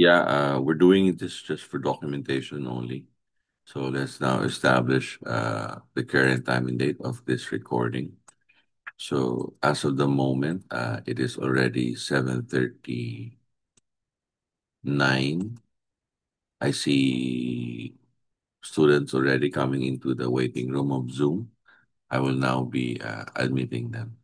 Yeah, we're doing this just for documentation only. So let's now establish the current time and date of this recording. So as of the moment, it is already 7:39. I see students already coming into the waiting room of Zoom. I will now be admitting them.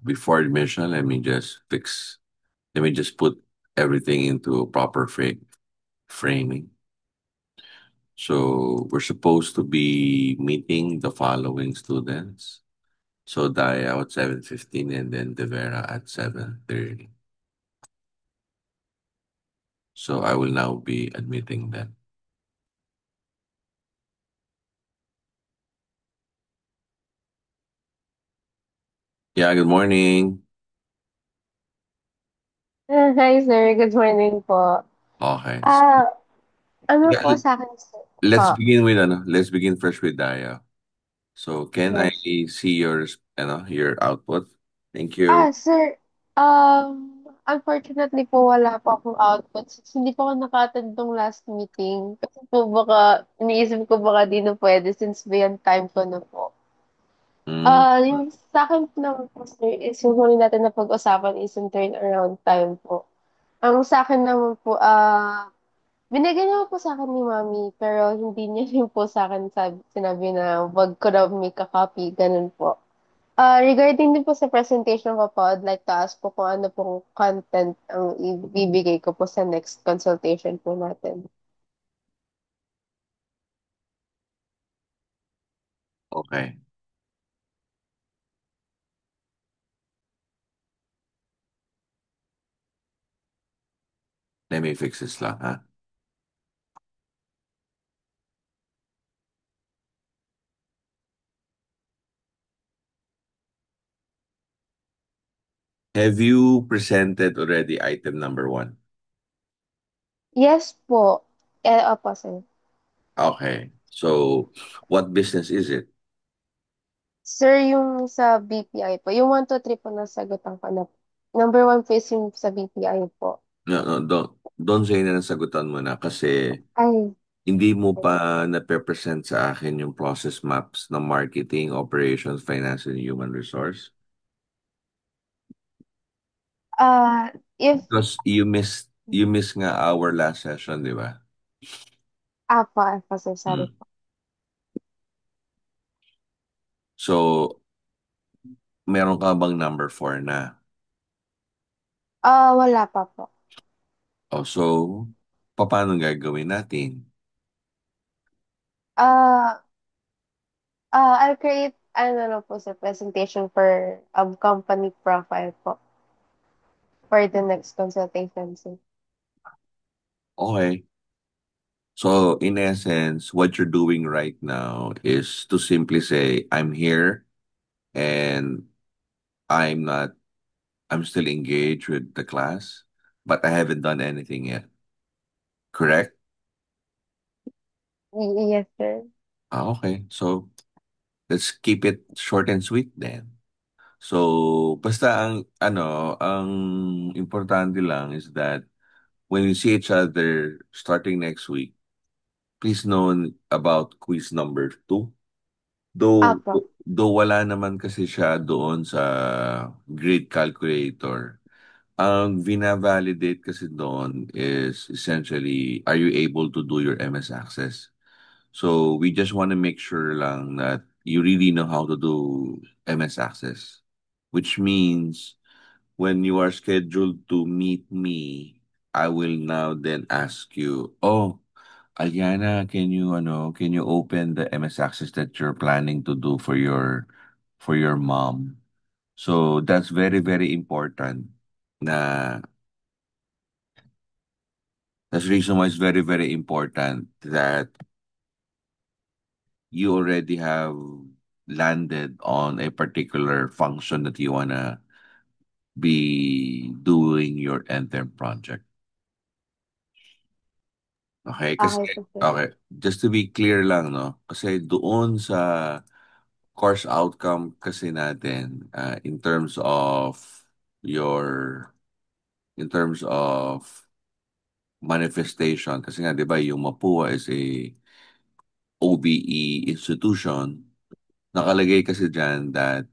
Before admission, let me just put everything into a proper framing. So we're supposed to be meeting the following students. So Daya at 7:15 and then Devera at 7:30. So I will now be admitting them. Yeah, good morning. Hi, sir. Good morning po. Okay. Ah, ano Yeah, po sa'kin, sir let's po? begin with let's begin first with Daya. So can I Yes. see your output? Thank you. Sir, unfortunately po wala po akong output since hindi po ako naka-attend nung last meeting. Kasi po baka, iniisip ko baka di na pwede since beyond time ko na po. Mm, Yung sa'kin naman po, sir, is yung huli natin na pag-usapan is yung turnaround time po. Ang sa'kin naman po, binigay niya po sa'kin ni mami, pero hindi niya rin po sa'kin sinabi na wag ko daw make a copy, ganun po. Regarding din po sa presentation ko po, I'd like to ask po kung ano pong content ang ibibigay ko po sa next consultation po natin. okay. Let me fix this lang, ha? Have you presented already item number one? Yes po. Opo, sir. Okay. So what business is it? Sir, yung sa BPI po, yung 1, 2, 3 po nasagutan ko na po. Number 1 po is yung sa BPI po. No, no, don't say na nasagutan mo na kasi Ay, hindi mo pa na-present sa akin yung process maps ng marketing, operations, finance, and human resource. ah, if, Because you missed nga our last session, di ba? apo, sir, sorry Hmm. po. So, meron ka bang number 4 na? Wala pa po. Oh, so, paano gagawin natin? Ah, I'll create, ano na po, sir, presentation for company profile po for the next consultation, sir. Okay. So, in essence, what you're doing right now is to simply say, I'm here and I'm not, I'm still engaged with the class, but I haven't done anything yet. Correct? Yes, sir. Okay. So, let's keep it short and sweet then. So, basta ang importante lang is that when we see each other starting next week, please know about quiz number 2. Though, Apo. though wala naman kasi siya doon sa grade calculator. Ang vina-validate kasi doon is essentially, are you able to do your MS Access? So we just want to make sure lang that you really know how to do MS Access, which means when you are scheduled to meet me, I will now then ask you, oh, Aliana, can you open the MS Access that you're planning to do for your mom? So that's very, very important. Na that's the reason why it's very, very important that you already have landed on a particular function that you wanna be doing your end-term project. Okay, kasi Okay po, sir. okay, just to be clear lang, no? Kasi doon sa course outcome kasi natin your in terms of manifestation kasi nga 'di ba yung Mapua is a OBE institution, nakalagay kasi diyan that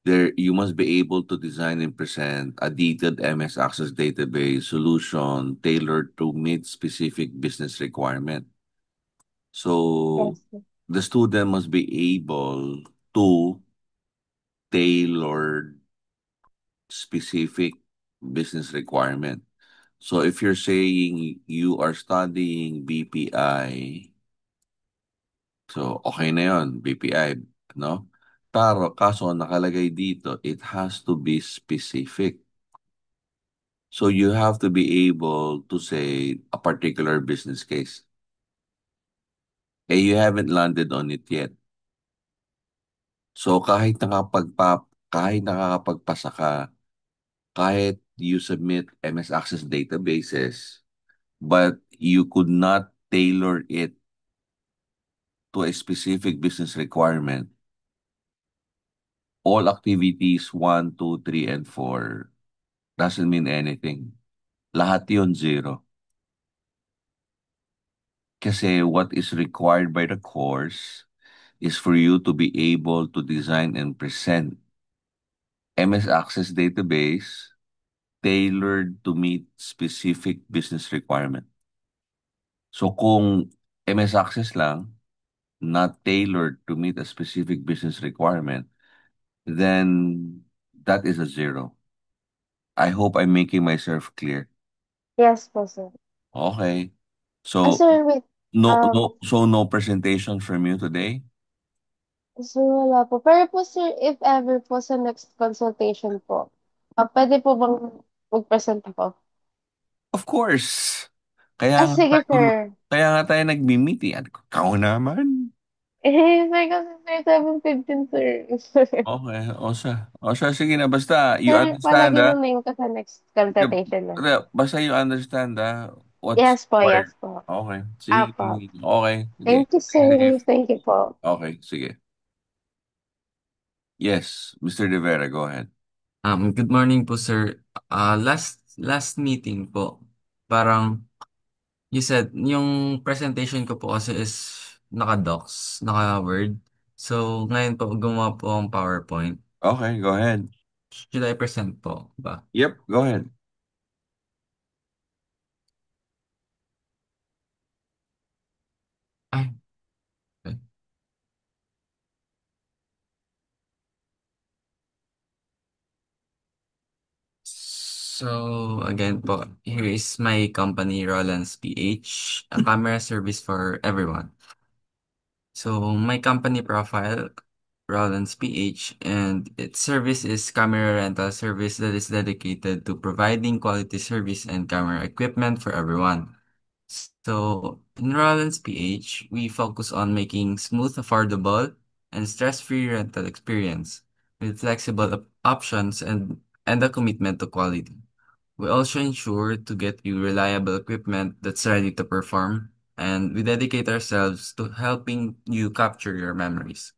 there you must be able to design and present a detailed MS Access database solution tailored to meet specific business requirement. So Yes. the student must be able to tailor specific business requirement. So if you're saying you are studying BPI, so okay na yon BPI, no? Pero kaso nakalagay dito, it has to be specific. So you have to be able to say a particular business case. You haven't landed on it yet. So kahit nakakapagpasa ka, kahit you submit MS Access databases, but you could not tailor it to a specific business requirement, all activities 1, 2, 3, and 4 doesn't mean anything. Lahat yun zero. Kasi what is required by the course is for you to be able to design and present MS Access database tailored to meet specific business requirement. So kung MS Access lang, not tailored to meet a specific business requirement, then that is a zero. I hope I'm making myself clear. Yes po, sir. Okay. So Sir, wait. no presentation from you today? Sir, wala po. Pero po, sir, if ever po sa next consultation po, pwede po bang mag-present ako? Of course. Kaya nga Sige, tayo, sir. kaya nga tayo nagmi-meet eh. Ano, ikaw naman. Sir, kasi sir, 7:15, sir. Okay. O siya, sige na. Basta, you Sir, understand, palagay mo ah. name ko sa next Yeah, consultation na. basta you understand, ah, what's Yes po, yes required. po. Okay. Sige. Apo. Okay. Sige. Thank you, Stay sir. safe. Thank you po. Okay. Sige. Yes, Mr. De Vera, go ahead. Good morning po, sir. Last meeting po, parang you said yung presentation ko po kasi is naka-docs, naka-word. So, ngayon po gumawa po ang PowerPoint. Okay, go ahead. Should I present po ba? Yep, go ahead. Ay, okay. So, again po, here is my company, Roland's PH, a camera service for everyone. So my company profile, Rollins PH, and its service is camera rental service that is dedicated to providing quality service and camera equipment for everyone. So in Rollins PH, we focus on making smooth, affordable, and stress-free rental experience with flexible options and a commitment to quality. We also ensure to get you reliable equipment that's ready to perform, and we dedicate ourselves to helping you capture your memories.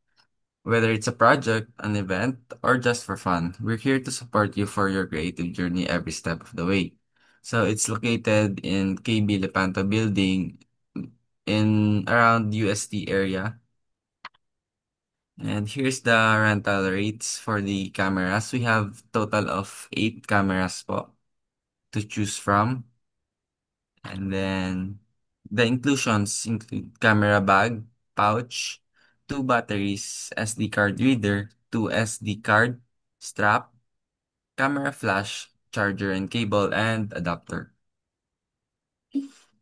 Whether it's a project, an event, or just for fun, we're here to support you for your creative journey every step of the way. So it's located in KB Lepanto Building in around UST area. And here's the rental rates for the cameras. We have total of 8 cameras po to choose from. And then the inclusions include camera bag, pouch, 2 batteries, SD card reader, 2 SD card, strap, camera flash, charger and cable, and adapter.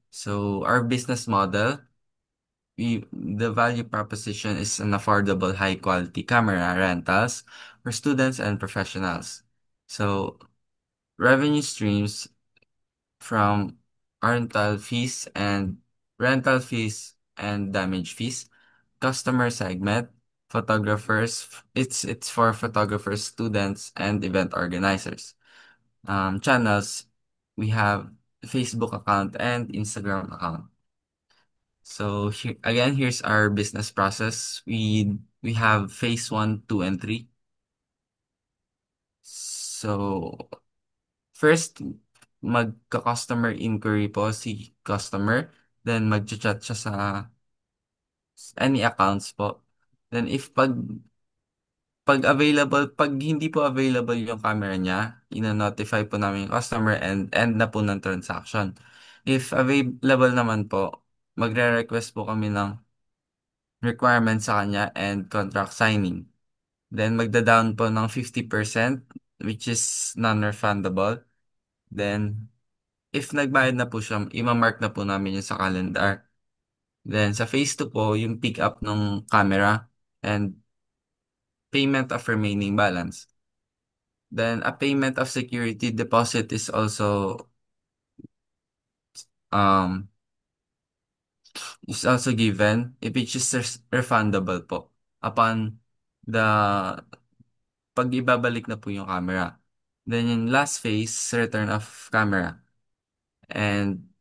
So our business model, the value proposition is an affordable, high quality camera rentals for students and professionals. So revenue streams from rental fees and damage fees. Customer segment, photographers. It's for photographers, students, and event organizers. Channels, we have Facebook account and Instagram account. So here again, here's our business process. We we have phase one, two, and three. So, first, magka-customer inquiry po si customer. Then, mag-chat siya sa any accounts po. Then, pag hindi po available yung camera niya, ina-notify po namin yung customer and end na po ng transaction. If available naman po, magre-request po kami ng requirements sa kanya and contract signing. Then magda-down po ng 50% which is non-refundable. Then if nagbayad na po siya, ima-mark na po namin yun sa calendar. Then sa phase 2 po, yung pick up ng camera and payment of remaining balance. Then a payment of security deposit um is also given if which is refundable po upon the pag ibabalik na po yung camera. Then yung last phase, return of camera. And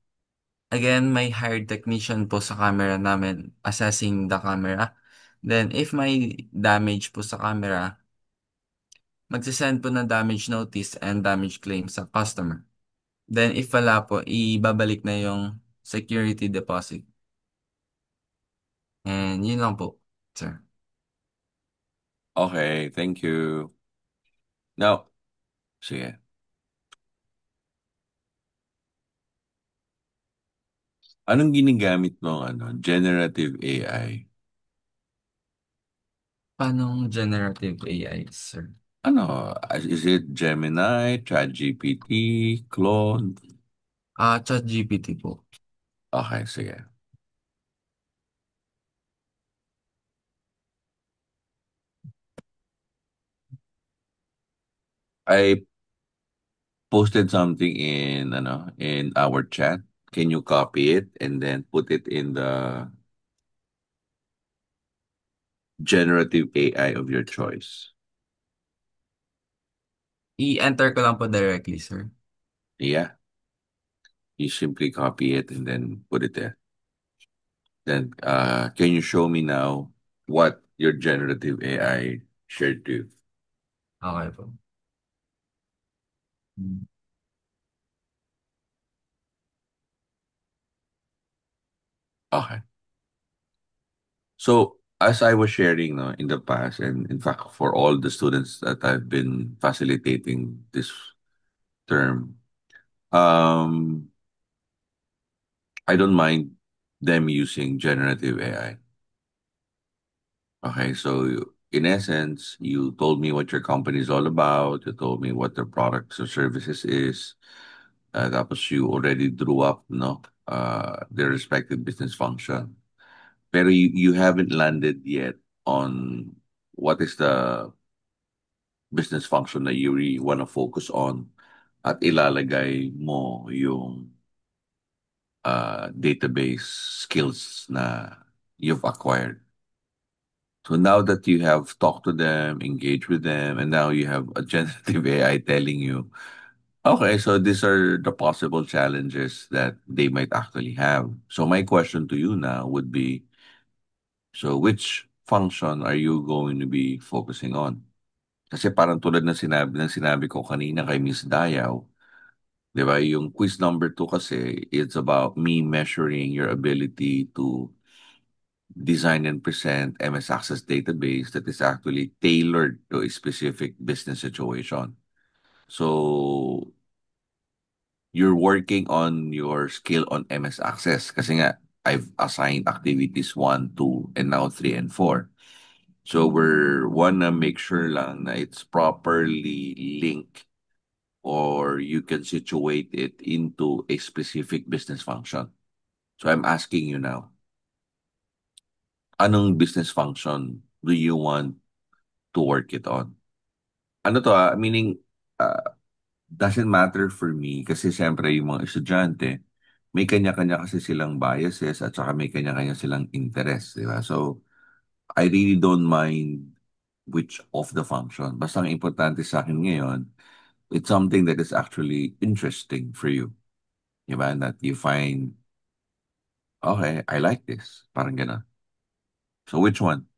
again, may hired technician po sa camera namin assessing the camera. Then if may damage po sa camera, magsisend po ng damage notice and damage claim sa customer. Then if wala po, ibabalik na yung security deposit. And yun lang po, sir. Okay, thank you. Now, sige. Anong ginagamit mo generative AI? Paano generative AI, sir? Is it Gemini, ChatGPT, Claude? ChatGPT po. Okay, sige. I posted something in our chat. Can you copy it and then put it in the generative AI of your choice? I-enter ko lang po directly, sir. Yeah, you simply copy it and then put it there. Then, can you show me now what your generative AI shared to you? Okay po. Hmm. Okay. So, as I was sharing, no, in the past, and in fact, for all the students that I've been facilitating this term, um, I don't mind them using generative AI. Okay, so in essence, you told me what your company is all about. You told me what their products or services is. Tapos you already drew up, no, their respective business function. Pero you haven't landed yet on what is the business function that you really want to focus on at ilalagay mo yung database skills na you've acquired. So now that you have talked to them, engaged with them, and now you have a generative AI telling you, okay, so these are the possible challenges that they might actually have. So my question to you now would be, so which function are you going to be focusing on? Kasi parang tulad ng sinabi ko kanina kay Miss Dayaw, 'di ba? Yung quiz number 2 kasi, it's about me measuring your ability to design and present MS Access database that is actually tailored to a specific business situation. So, you're working on your skill on MS Access kasi nga, I've assigned activities 1, 2, and now 3 and 4. So, we're wanna make sure lang na it's properly linked or you can situate it into a specific business function. So, I'm asking you now, anong business function do you want to work it on? Ano to meaning, uh, doesn't matter for me kasi siyempre yung mga estudyante, may kanya-kanya kasi silang biases at saka may kanya-kanya silang interest, di ba? So, I really don't mind which of the function. Basta ang importante sa akin ngayon, it's something that is actually interesting for you. Di ba? That you find, okay, I like this. Parang gano'n. So, which one?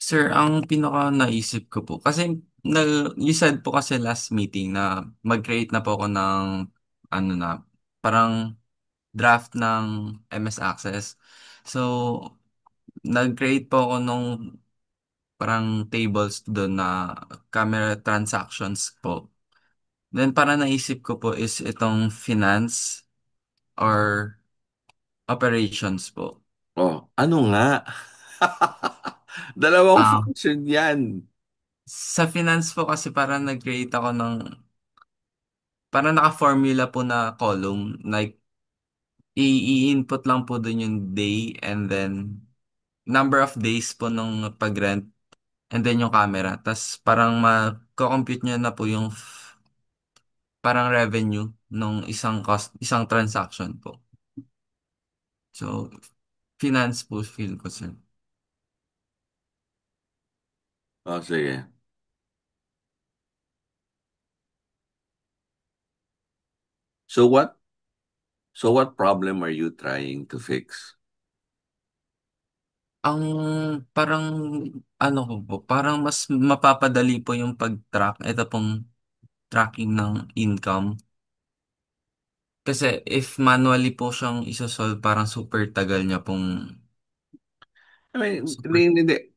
Sir, ang pinaka naisip ko po, kasi you said po kasi last meeting na mag-create na po ako ng, ano na, parang draft ng MS Access. So, nag-create po ako nung parang tables doon na camera transactions po. Then, para naisip ko po is itong finance or operations po. Oh, ano nga? Dalawang Ah, function yan. sa finance po kasi parang nag-create ako ng parang naka-formula po na column. Like, i-input lang po dun yung day and then number of days po nung pag-rent and then yung camera. Tapos parang ma-compute nyo na po yung parang revenue nung isang transaction po. So, finance po feel ko, sir. Oh, sige. So what so what problem are you trying to fix? Ang parang ano ko po, parang mas mapapadali po yung pag-track. Ito pong tracking ng income. Kasi if manually po siyang isosolve, parang super tagal niya pong I mean, super.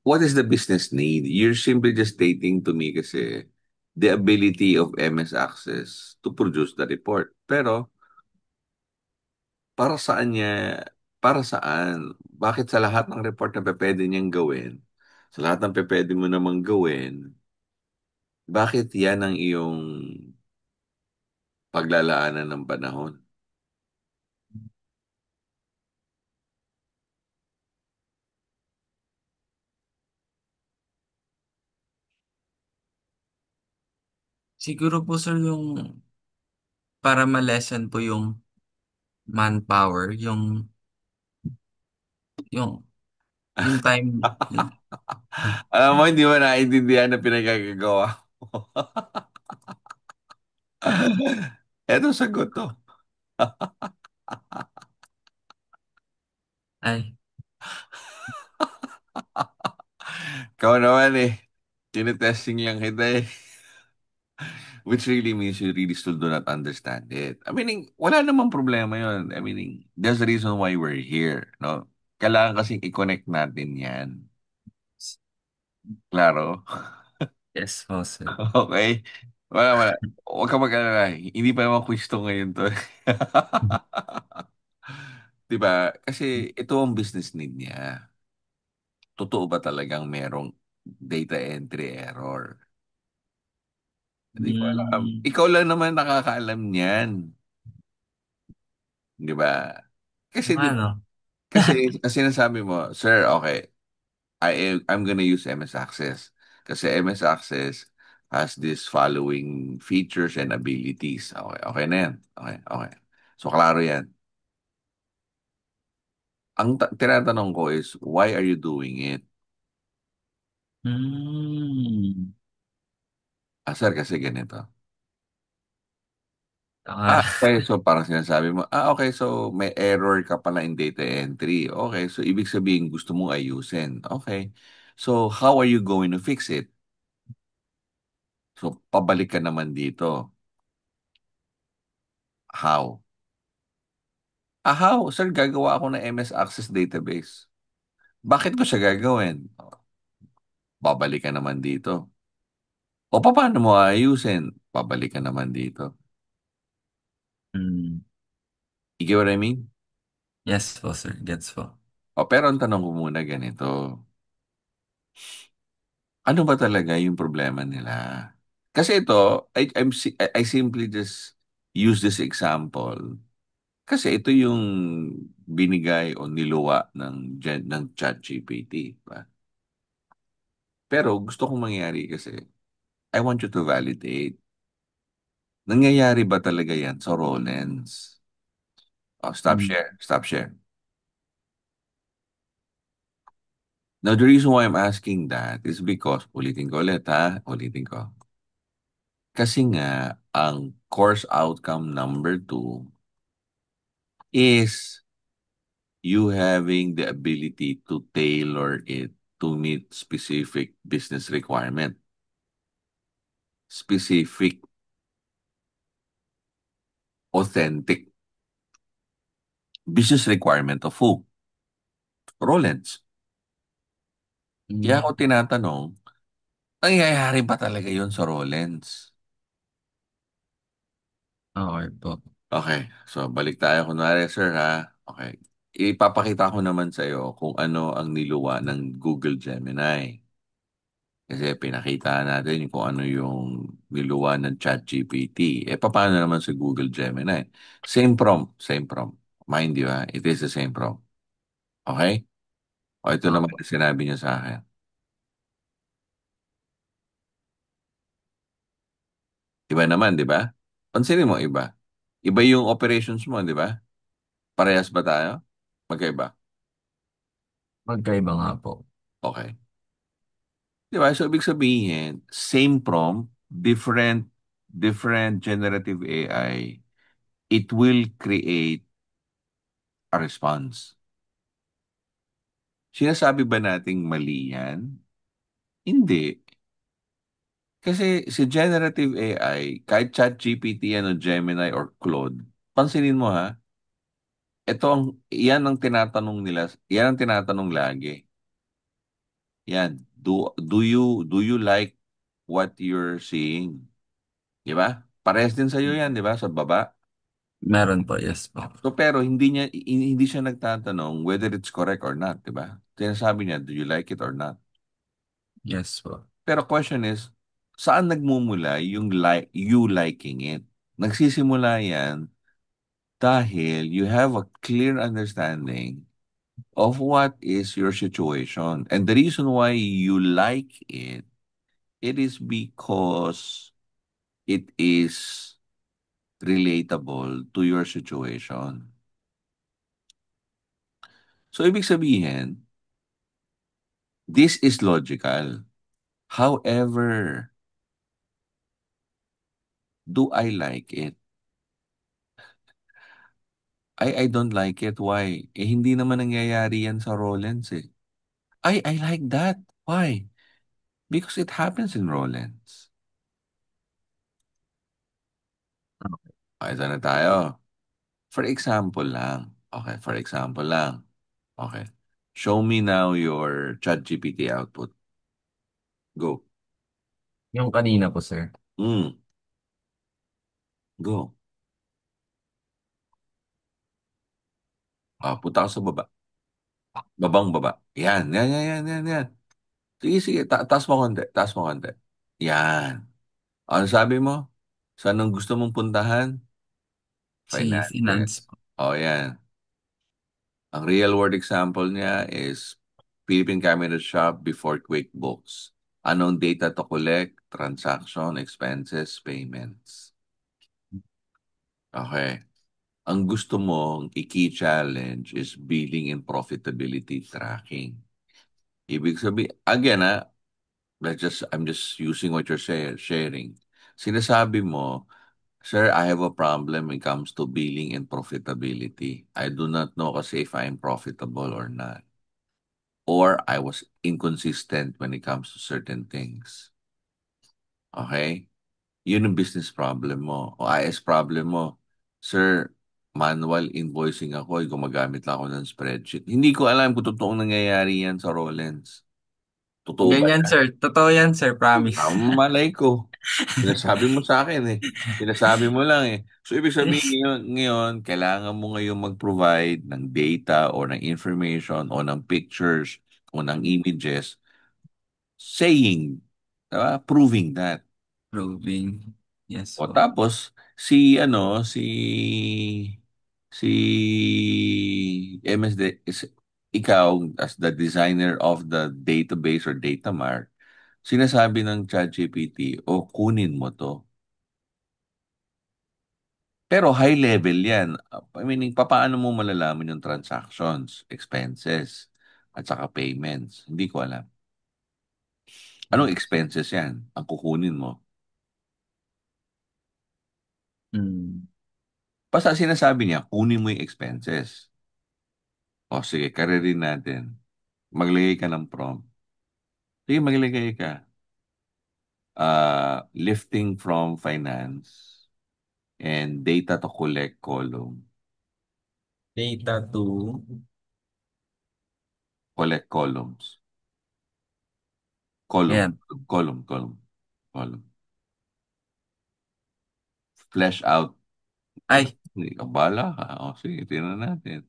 what is the business need? You're simply just stating to me kasi the ability of MS Access to produce the report. Pero para saan niya, para saan? Bakit sa lahat ng report na pwede niyang gawin, sa lahat ng pwede mo namang gawin, bakit yan ang iyong paglalaanan ng panahon? Siguro po sir yung para ma-lessen po yung manpower, yung, yung time. Alam mo, hindi mo naiintindihan na pinagkagagawa mo. Eto sagot to. Ay, Ikaw naman eh. Tinetesting lang kita eh. Which really means you really still do not understand it. I mean, wala namang problema yun. I mean, there's a reason why we're here, no? Kailangan kasing i-connect natin yan. Klaro? yes po sir. Okay? Wala. Huwag ka mag-alala. Hindi pa naman quiz to ngayon to. Diba? Kasi ito ang business need niya. Totoo ba talagang merong data entry error? Hindi ko alam. Mm, Ikaw lang naman nakakaalam niyan. Di ba? Kasi di ba? ano? Kasi kasi sinasabi mo, Sir, okay, I'm gonna use MS Access. Kasi MS Access has this following features and abilities. Okay, okay na yan. Okay, okay. So, klaro yan. Ang tinatanong ko is, why are you doing it? Mm, Sir, kasi ganito. ah, Okay. So, parang sinasabi mo, okay. So, may error ka pala in data entry. Okay. So, ibig sabihin, gusto mong ayusin. Okay. So, how are you going to fix it? So, pabalik ka naman dito. How? How? Sir, gagawa ako ng MS Access database. Bakit ko siya gagawin? Babalik ka naman dito. O, paano mo ayusin? Babalik ka naman dito. mm, You get what I mean? yes po sir, gets po. O, pero ang tanong ko muna ganito. Ano ba talaga yung problema nila? Kasi ito, I simply just use this example. Kasi ito yung binigay o niluwa ng ChatGPT. Ba? Pero gusto kong mangyari kasi I want you to validate. Nangyayari ba talaga yan sa Rollens? Oh, stop Mm, share. Stop share. Now, the reason why I'm asking that is because, ulitin ko ulit ha, ulitin ko. Kasi nga, ang course outcome number 2 is you having the ability to tailor it to meet specific business requirement. Specific, authentic business requirement of who? Rollins. Kaya ako Mm, tinatanong, nangyayari ba talaga yun sa Rollins? okay po. Okay, so balik tayo. Kunwari, sir, ha? Okay. Ipapakita ko naman sa'yo kung ano ang niluwa ng Google Gemini. Kasi pinakita natin kung ano yung niluwa ng ChatGPT. Paano naman sa Google Gemini? Same prompt, same prompt. Mind you, ha? It is the same prompt. Okay? O ito naman Opo. yung sinabi niya sa akin. Iba naman, di ba? Pansinin mo, iba. Iba yung operations mo, di ba? Parehas ba tayo? Magkaiba. Magkaiba nga po. Okay. Di ba? So, ibig sabihin, same prompt, different generative AI, it will create a response. Sinasabi ba nating mali yan? Hindi. Kasi si generative AI, kahit ChatGPT yan o Gemini or Claude, pansinin mo ha, yan ang tinatanong nila, yan ang tinatanong lagi. Yan, do you like what you're seeing? Di ba? Parehas din sa'yo yan, di ba? Sa baba. Meron po, yes po. So, pero hindi siya nagtatanong whether it's correct or not, di ba? Sinasabi niya, do you like it or not? Yes po. Pero question is, saan nagmumula yung you liking it? Nagsisimula yan dahil you have a clear understanding of what is your situation. And the reason why you like it is because it is relatable to your situation. So, ibig sabihin, this is logical. However, do I like it? I don't like it. Why? Hindi naman nangyayari yan sa Rollins eh. I like that. Why? Because it happens in Rollins. Okay, ito na tayo. For example lang. Okay, for example lang. Okay. Show me now your ChatGPT output. Go. Yung kanina po, sir. Mm, go. Punta ka sa baba. Babang baba. Yan. Sige. Taas mo konti. Taas mo konti. Yan. Ano sabi mo? Saan ang gusto mong puntahan? Si Finances. Finance po. Yan. Ang real world example niya is Philippine Camera Shop before QuickBooks. Anong data to collect? Transaction, expenses, payments. Okay. Ang gusto mong i-key challenge is billing and profitability tracking. Ibig sabihin, again I'm just using what you're sharing. Sinasabi mo, sir, I have a problem when it comes to billing and profitability. I do not know kasi if I'm profitable or not. Or I was inconsistent when it comes to certain things. Okay? Yun ang business problem mo. O IS problem mo. Sir, manual invoicing ako, gumagamit lang ako ng spreadsheet. Hindi ko alam kung totoong nangyayari yan sa Rollins. Totoo ba Ganyan, yan? sir. Totoo yan, sir. Promise. Malay ko. Sinasabi mo sa akin eh. Sinasabi mo lang eh. So, ibig sabihin ngayon, kailangan mo ngayon mag-provide ng data o ng information o ng pictures o ng images saying, diba? Proving that. Proving. Yes O po. tapos, si ikaw as the designer of the database or data mart, sinasabi ng ChatGPT, o kunin mo to. Pero high level yan. I mean, paano mo malalaman yung transactions, expenses, at saka payments? Hindi ko alam. Anong expenses yan? Ang kukunin mo. Mm. Basta sinasabi niya, kunin mo yung expenses. O sige, karirin natin. Maglagay ka ng prompt. Sige, maglagay ka. Lifting from finance and data to collect column. Data to Collect columns. Column. Ayan. Column. Column. Column. Flesh out. Ay, Hindi ka bala ka. O, sige, tingnan natin.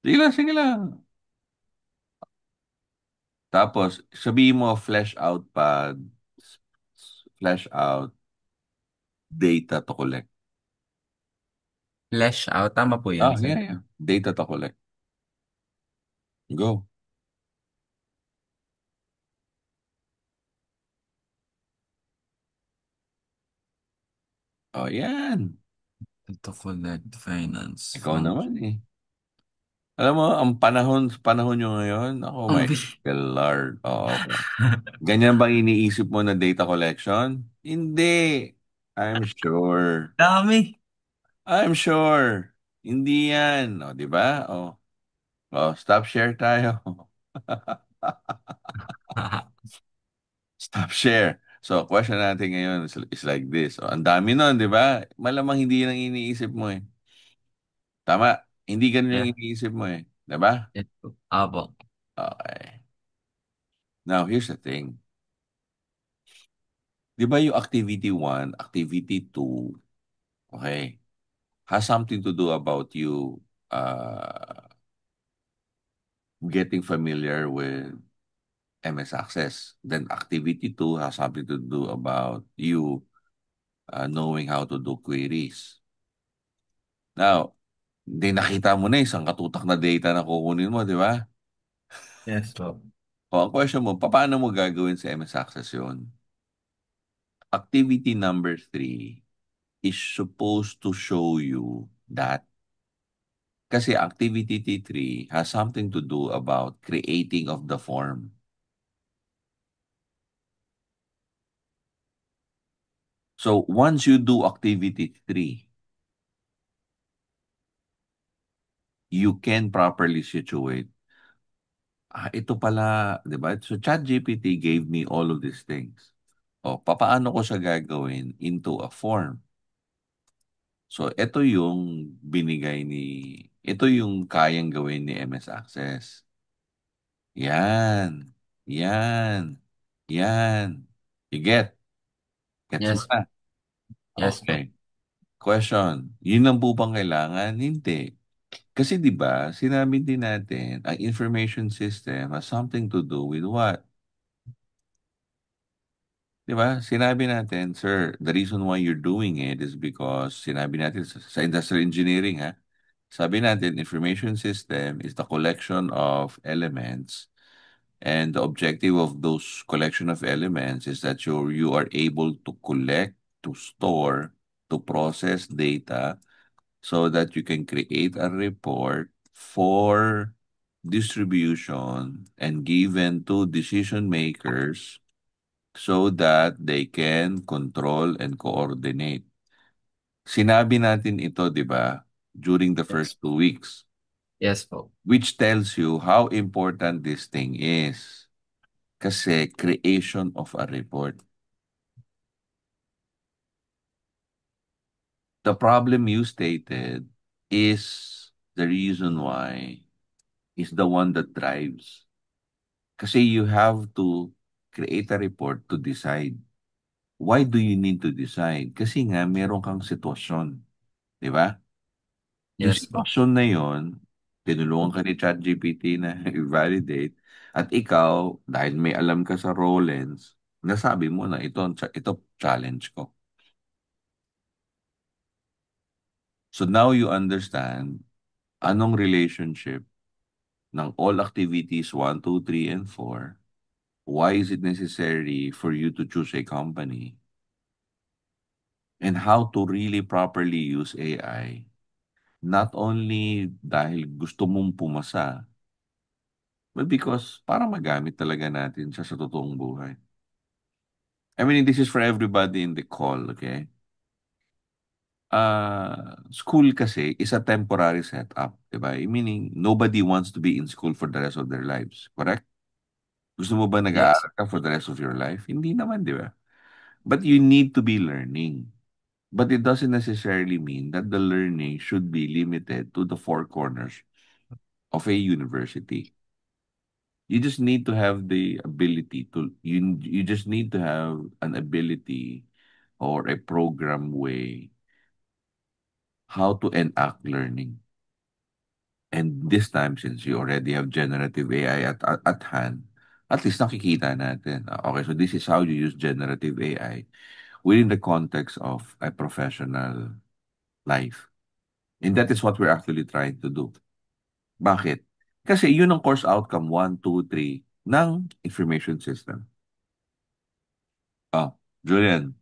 Sige lang, sige lang. Tapos, sabihin mo, flesh out pa, flesh out data to collect. flesh out. Tama po yan, Ah, sir. yeah, yeah. Data to collect. Go. Oh, yan. To collect finance Ikaw naman function. eh. Alam mo, ang panahon nyo ngayon, oh my Ang Lord. Oo. Ganyan bang iniisip mo na data collection? Hindi. I'm sure. dami. I'm sure. Hindi yan. O, di ba? O, stop share tayo. Stop share. So, question natin ngayon is like this. O, ang dami nun, di ba? Malamang hindi yan ang iniisip mo eh. Tama. Hindi ganun yung Yeah. iniisip mo eh. Di ba? Yes po. Apo. Okay. Now, here's the thing. Di ba yung activity one, activity two, okay, has something to do about you getting familiar with MS Access. Then activity two has something to do about you knowing how to do queries. Now, di nakita mo na isang katutak na data na kukunin mo, di ba? Yes po. O, ang question mo, paano mo gagawin sa MS Access yun? Activity number three is supposed to show you that kasi activity T3 has something to do about creating of the form. So once you do activity 3, you can properly situate. Ito pala, 'di ba? So ChatGPT gave me all of these things. O, papaano ko siya gagawin into a form? So ito yung kayang gawin ni MS Access. Yan. Yan. Yan. You get? Gets mo Yes. na? Yes po. Okay. Question, yun ang po bang kailangan? Hindi. Kasi 'di ba, sinabi din natin, ang information system has something to do with what? 'Di ba? Sinabi natin, sir, the reason why you're doing it is because sinabi natin sa industrial engineering ha. Sabi natin, information system is the collection of elements and the objective of those collection of elements is that you are able to collect, to store, to process data so that you can create a report for distribution and given to decision makers so that they can control and coordinate. Sinabi natin ito, di ba, during the first Yes. 2 weeks, Yes po. which tells you how important this thing is. Kasi creation of a report. The problem you stated is the reason why is the one that drives. Kasi you have to create a report to decide. Why do you need to decide? Kasi nga, meron kang sitwasyon. Di ba? Yung Yes po. sitwasyon na yon, tinulungan ka ni ChatGPT na i-validate at ikaw, dahil may alam ka sa Rollens, nasabi mo na ito challenge ko. So now you understand anong relationship ng all activities 1, 2, 3, and 4. Why is it necessary for you to choose a company? And how to really properly use AI. Not only dahil gusto mong pumasa, but because para magamit talaga natin siya sa totoong buhay. I mean, this is for everybody in the call, okay? School kasi is a temporary setup, di ba? Meaning, nobody wants to be in school for the rest of their lives, correct? Gusto mo ba Yes. nag-aaral ka for the rest of your life? Hindi naman, di ba? But you need to be learning. But it doesn't necessarily mean that the learning should be limited to the four corners of a university. You just need to have the ability to you just need to have an ability or a program way how to enact learning. And this time, since you already have generative AI at hand, at least nakikita natin. Okay, so this is how you use generative AI within the context of a professional life. And that is what we're actually trying to do. Bakit? Kasi yun ang course outcome 1, 2, 3 ng information system. Ah, Julian,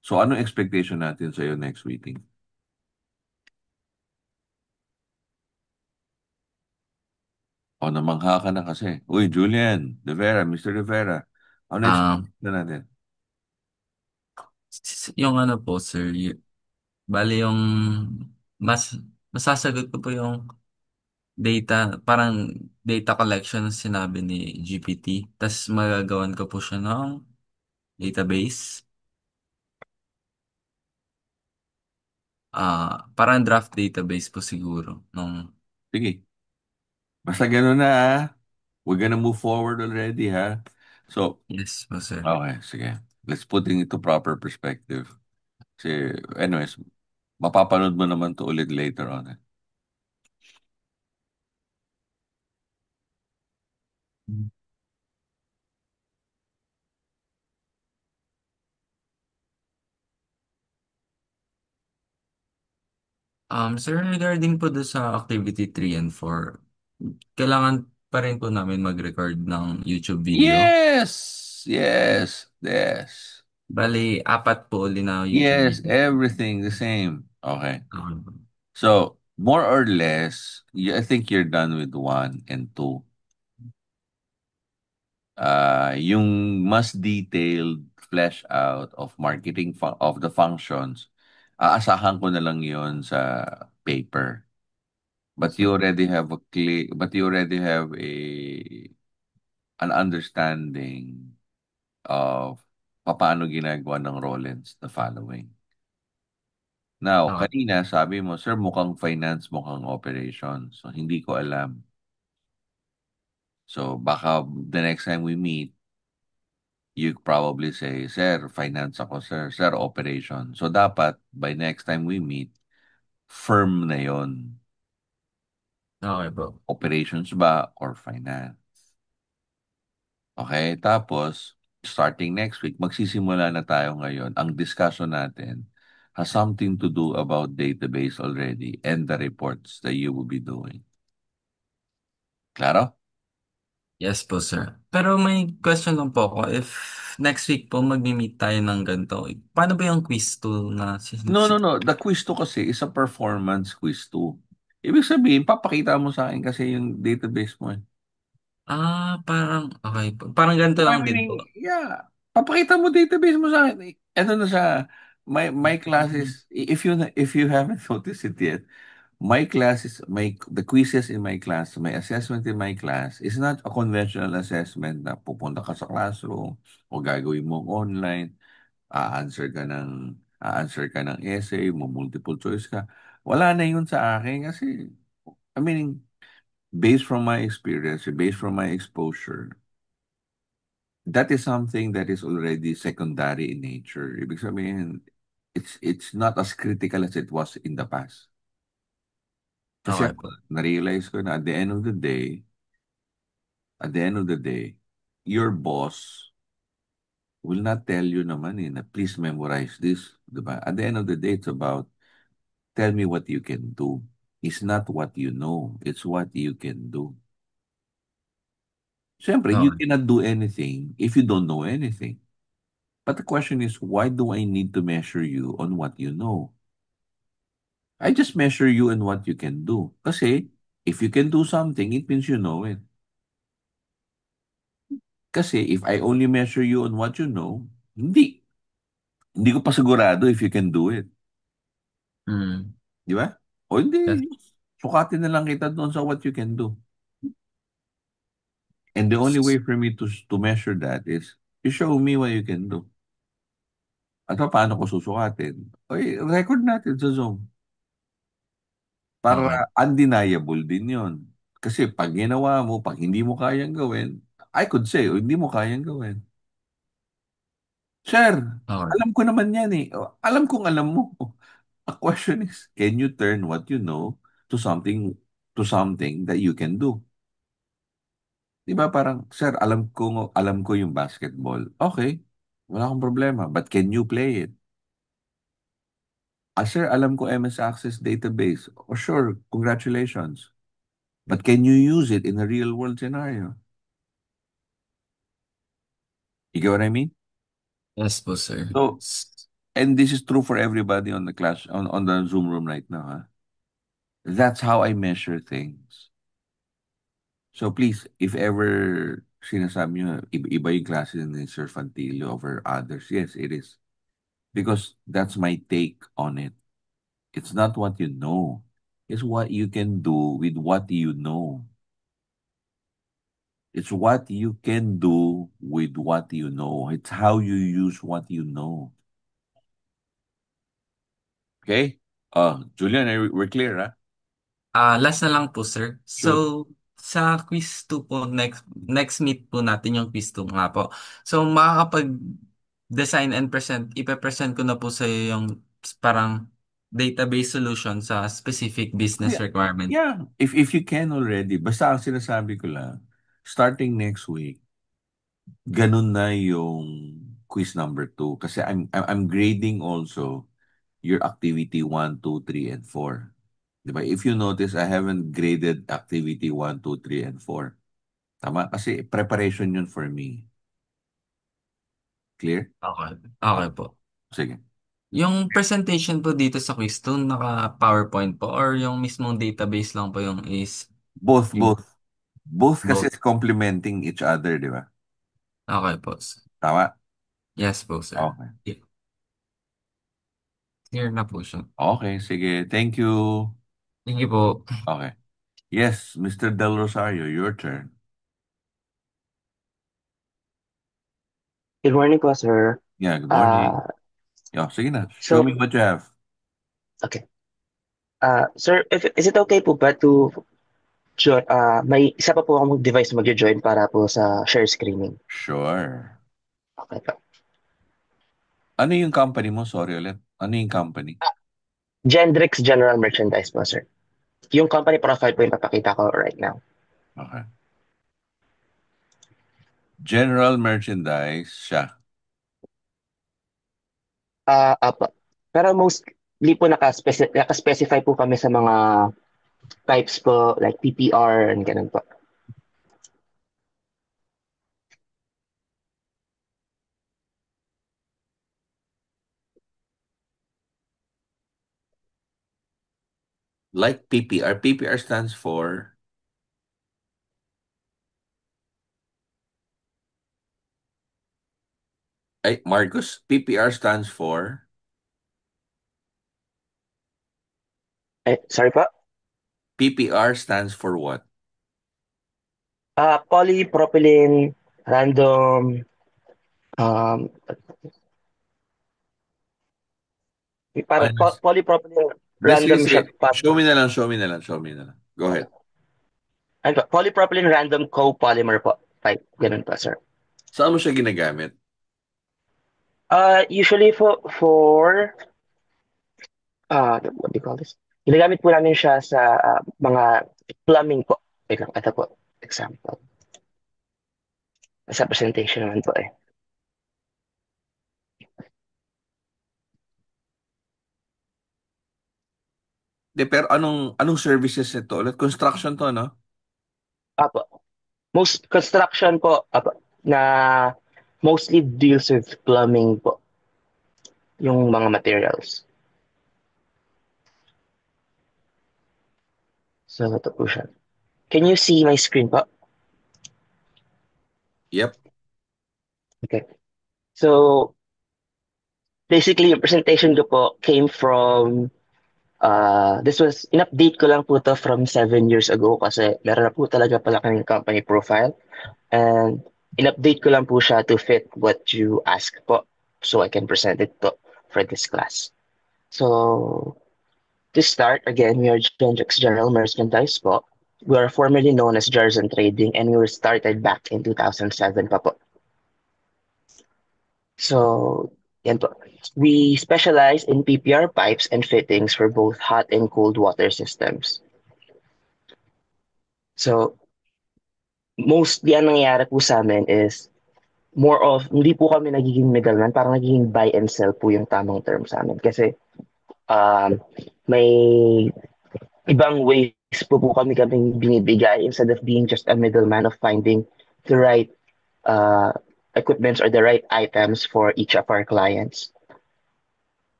so anong expectation natin sa iyo next meeting? O, namangha ka na kasi. Uy, Julian, De Vera, Mr. De Vera, ano Um, expectation natin? yung ano po, sir, bali yung mas masasagot ko po yung data, parang data collection na sinabi ni GPT. Tas magagawan ko po siya ng database. Parang draft database po siguro. Sige, basta gano'n na We're gonna move forward already ha. So, Yes po, sir. okay, sige. Let's put it into proper perspective. Kasi, anyways, mapapanood mo naman to ulit later on. Eh. Sir, regarding po do sa activity 3 and 4, kailangan pa rin po namin mag-record ng YouTube video. Yes! Yes! Yes! Bali, apat po uli na YouTube Yes, video. everything the same. Okay. Okay. So, more or less, I think you're done with 1 and 2. Yung mas detailed flesh out of of the functions, aasahan ko na lang yon sa paper. But you already have an understanding of paano ginagawa ng Rollins the following. Now, Okay. kanina sabi mo, sir, mukhang finance, mukhang operations. So, hindi ko alam. So, baka the next time we meet, you probably say, sir, finance ako, sir. Sir, operation. So, dapat, by next time we meet, firm na yon. Okay po. Operations ba or finance? Okay, tapos starting next week, magsisimula na tayo ngayon. Ang discussion natin has something to do about database already and the reports that you will be doing. Claro? Yes po, sir. Pero may question lang po ako. If next week po mag-meet tayo ng ganito, paano ba yung quiz tool na No, no, no. The quiz 2 kasi is a performance quiz 2. Ibig sabihin, papakita mo sa akin kasi yung database mo. Eh. Parang, okay po. Parang ganito I lang din po. mean, yeah. Papakita mo database mo sa akin. Ito na siya. My classes, if you haven't noticed it yet, my classes, the quizzes in my class, my assessment in my class is not a conventional assessment na pupunta ka sa classroom o gagawin mo online, a-answer ka ng essay, mo multiple choice ka. Wala na yun sa akin kasi, I mean, based from my experience, based from my exposure, that is something that is already secondary in nature. Ibig sabihin, it's not as critical as it was in the past. Kasi Okay ako, po. na-realize ko na at the end of the day, your boss will not tell you naman na please memorize this, di ba? At the end of the day, it's about tell me what you can do. It's not what you know, it's what you can do. Siyempre, you Okay. cannot do anything if you don't know anything. But the question is, why do I need to measure you on what you know? I just measure you on what you can do. Kasi, if you can do something, it means you know it. Kasi, if I only measure you on what you know, hindi. Hindi ko pa sigurado if you can do it. Hmm. Di ba? O Yes. hindi, sukatin na lang kita doon sa what you can do. And the only way for me to measure that is you show me what you can do. At paano ko susukatin? Oy, record natin sa Zoom. Para Okay. undeniable din yon. Kasi pag ginawa mo, pag hindi mo kayang gawin, I could say, o hindi mo kayang gawin. Sir, Okay. alam ko naman yan eh. Alam kong alam mo. A question is, can you turn what you know to something that you can do? Di ba parang, sir, alam ko yung basketball. Okay, wala akong problema. But can you play it? Ah, sir, alam ko MS Access database. Oh, sure, congratulations. But can you use it in a real world scenario? You get what I mean? Yes po, sir. So, and this is true for everybody on the class, on the Zoom room right now. Huh? That's how I measure things. So please, if ever sinasabi nyo, iba yung klase ni Sir Fantilio over others, yes, it is. Because that's my take on it. It's not what you know. It's what you can do with what you know. It's what you can do with what you know. It's how you use what you know. Okay? Julian, we're clear, huh? Last na lang po, sir. Sure. So, sa quiz 2 po, next meet po natin yung quiz 2 nga po. So, makakapag-design and ipe-present ko na po sa yung parang database solution sa specific Oh, business yeah. requirement. Yeah. If you can already, basta ang sinasabi ko lang, starting next week, ganun na yung quiz number 2. Kasi I'm grading also your activity 1, 2, 3, and 4. Diba? If you notice, I haven't graded activity 1, 2, 3, and 4. Tama? Kasi preparation yun for me. Clear? Okay. Okay Oh, po. sige. Yung presentation po dito sa quiz 2, naka-PowerPoint po or yung mismong database lang po yung is Both, yung both. Both kasi both. is complementing each other, di ba? Okay po. Tama? Yes po, sir. Okay. Yeah. Clear na po siya. Okay, sige. Thank you. Thank you po. Okay. Yes, Mr. Del Rosario, your turn. Good morning po, sir. Yeah, good morning. Uh, Yeah, sige na. Show me so, what you have. okay. Sir, is it okay po ba to join, may isa pa po akong device mag-join para po sa share screening. Sure. Okay po. Ano yung company mo? Sorry ulit. Ano yung company? Gendrix General Merchandise po, sir. Yung company profile po yung papakita ko right now. Okay. General merchandise siya. Apo. Pero mostly po nakaspecify po kami sa mga types po, like PPR and ganun po. Like PPR. PPR stands for... Ay, Marcus, PPR stands for... Sorry po? PPR stands for what? Polypropylene random um parang Ano? polypropylene Sige, random sige. siya pa. Show me na lang, show me na lang, show me na lang. Go ahead. Ano po? Polypropylene random copolymer po. Type. Ganun po, sir. Saan mo siya ginagamit? Usually what do you call this? Ginagamit po namin siya sa mga plumbing po. Wait lang, ito po. Example. Sa presentation naman po eh. De, pero anong services ito ulit? Construction to, no? Apo. Most construction po, apo, na mostly deals with plumbing po. Yung mga materials. So, ito po siya. Can you see my screen po? Yep. Okay. So, basically, yung presentation ko po came from This was, in-update ko lang po to from 7 years ago kasi meron na po talaga pala kaming company profile. And in-update ko lang po siya to fit what you ask po. So I can present it po for this class. So to start, again, we are Genjex General Merchandise po. We are formerly known as Jarson Trading and we were started back in 2007 pa po. So, yan po. We specialize in PPR pipes and fittings for both hot and cold water systems. So, mostly ang nangyayari po sa amin is more of, hindi po kami nagiging middleman, parang nagiging buy and sell po yung tamang term sa amin. Kasi um, may ibang ways po kaming binibigay instead of being just a middleman of finding the right uh, equipments or the right items for each of our clients.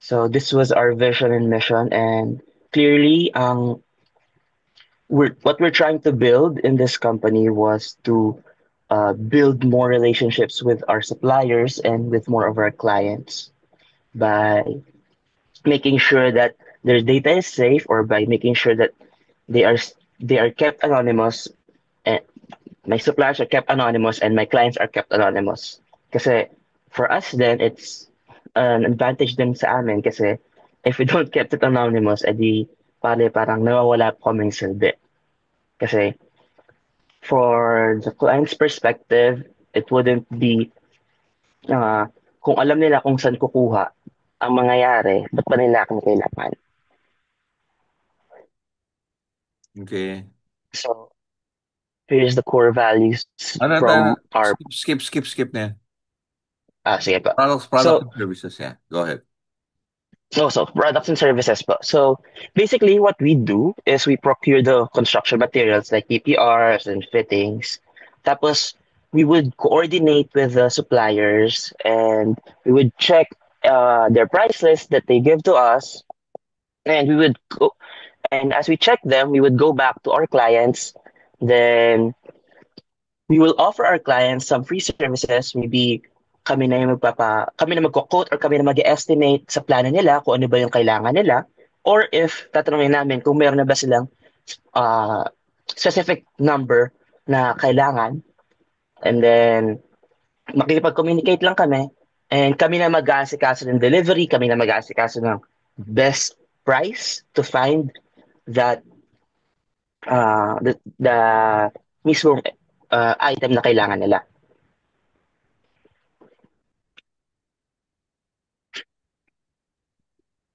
So this was our vision and mission, and clearly, what we're trying to build in this company was to build more relationships with our suppliers and with more of our clients by making sure that their data is safe, or by making sure that they are they are kept anonymous. And my suppliers are kept anonymous, and my clients are kept anonymous. Kasi for us, then it's an advantage din sa amin kasi if we don't kept it anonymous, edi parang nawawala po kaming silbi. Kasi for the client's perspective, it wouldn't be uh, kung alam nila kung saan kukuha ang mangyayari, ba't pa nila kami kailangan? Okay. So, here's the core values Ano, from our, skip na yan. sige po. Products So, and services, yeah. Go ahead. so products and services po. So, basically what we do is we procure the construction materials like PPRs and fittings. Tapos, we would coordinate with the suppliers and we would check their price list that they give to us, and we would go, and as we check them, we would go back to our clients. Then we will offer our clients some free services. Maybe kami na magko-quote or kami na mag-estimate sa plano nila kung ano ba yung kailangan nila. Or if tatanungin namin kung meron na ba silang uh, specific number na kailangan. And then makikipag-communicate lang kami. And kami na mag-aasikaso ng delivery, kami na mag-aasikaso ng best price to find that the mismong item na kailangan nila.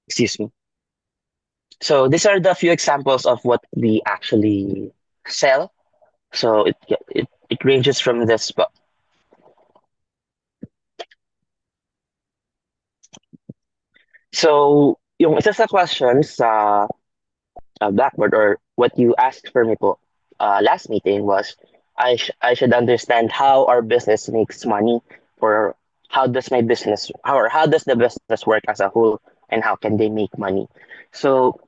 Excuse me. So these are the few examples of what we actually sell. So it ranges from this. So yung isa sa questions sa Blackboard, or what you asked for me po last meeting, was I should understand how our business makes money, or how does the business work as a whole, and how can they make money. So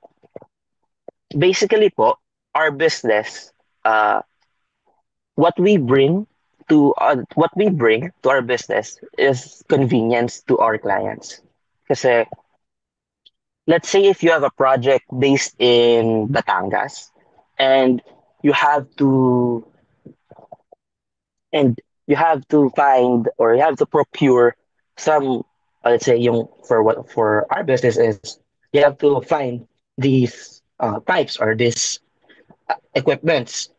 basically po, our business, uh, what we bring to our business is convenience to our clients. Kasi let's say if you have a project based in Batangas, and you have to and you have to find, or you have to procure some, let's say yung for our business is you have to find these pipes or these equipments.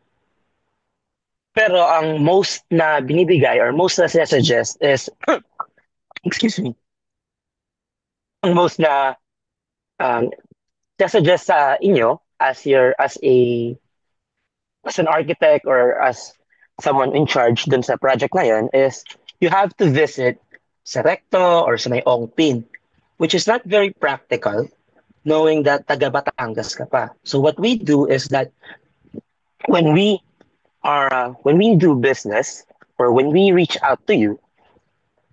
Pero ang most na binibigay or most na sinasuggest is excuse me, ang most na um, sinasuggest sa inyo as an architect or as someone in charge dun sa project na yun is you have to visit sa Recto or sa may Ongpin, which is not very practical knowing that taga Batangas ka pa. So what we do is that when when we do business, or when we reach out to you,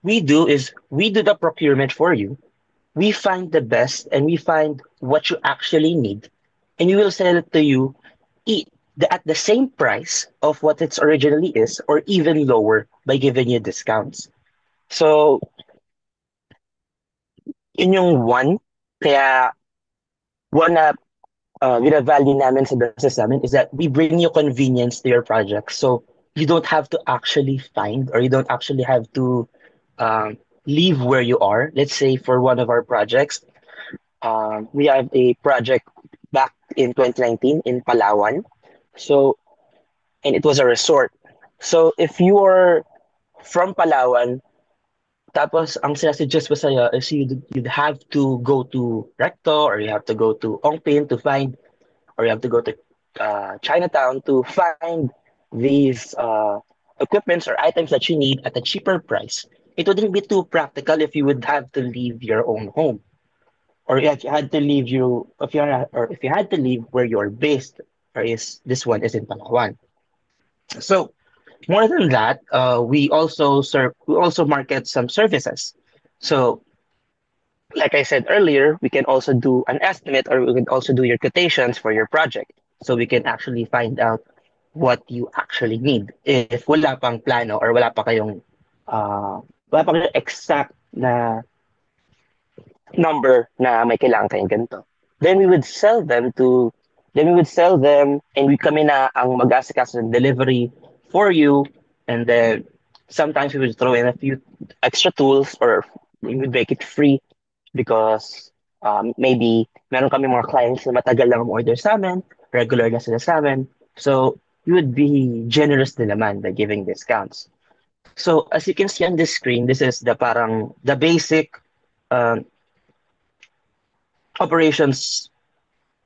we do the procurement for you. We find the best and we find what you actually need, and we will sell it to you at the same price of what it originally is, or even lower by giving you discounts. So, yun yung one. Kaya one na bina-value namin sa business namin is that we bring you convenience to your project. So you don't have to actually find or you don't actually have to leave where you are. Let's say for one of our projects, we have a project back in 2019 in Palawan. So, and it was a resort. So if you are from Palawan, tapos ang sinasuggest ko sa'yo is you'd have to go to Recto or you have to go to Ongpin to find or you have to go to Chinatown to find these equipments or items that you need at a cheaper price. It wouldn't be too practical if you would have to leave your own home, or if you had to leave you if you are, or if you had to leave where you're based, or is this one is in Palawan. So more than that, we also market some services. So like I said earlier, we can also do an estimate or we can also do your quotations for your project. So we can actually find out what you actually need. If wala pang plano or wala pa kayong exact na number na may kailangan kayong ganito. Then we would sell them to, then we would sell them and we kami na ang mag-asikaso ng delivery for you. And then sometimes we would throw in a few extra tools or we would make it free because maybe meron kami mga clients na matagal lang order sa amin, regular na sila sa amin. So we would be generous din naman by giving discounts. So as you can see on this screen, this is the basic um, operations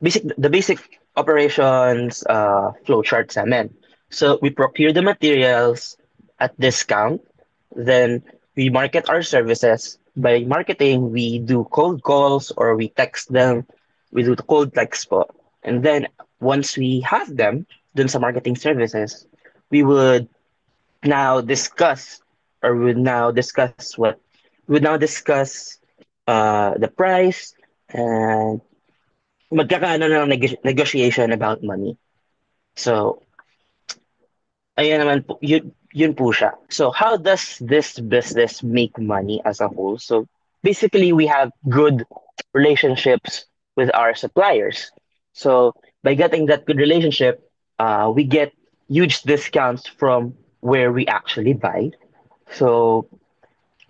the basic operations flow chart sa amin. So we procure the materials at discount, then we market our services. By marketing, we do cold calls or we text them. We do the cold text po. And then once we have them dun sa marketing services, we would now discuss or we would now discuss the price and magkakaano na ng negotiation about money. So, ayun naman po, yun po siya. So, how does this business make money as a whole? So, basically, we have good relationships with our suppliers. So, by getting that good relationship, we get huge discounts from where we actually buy. So,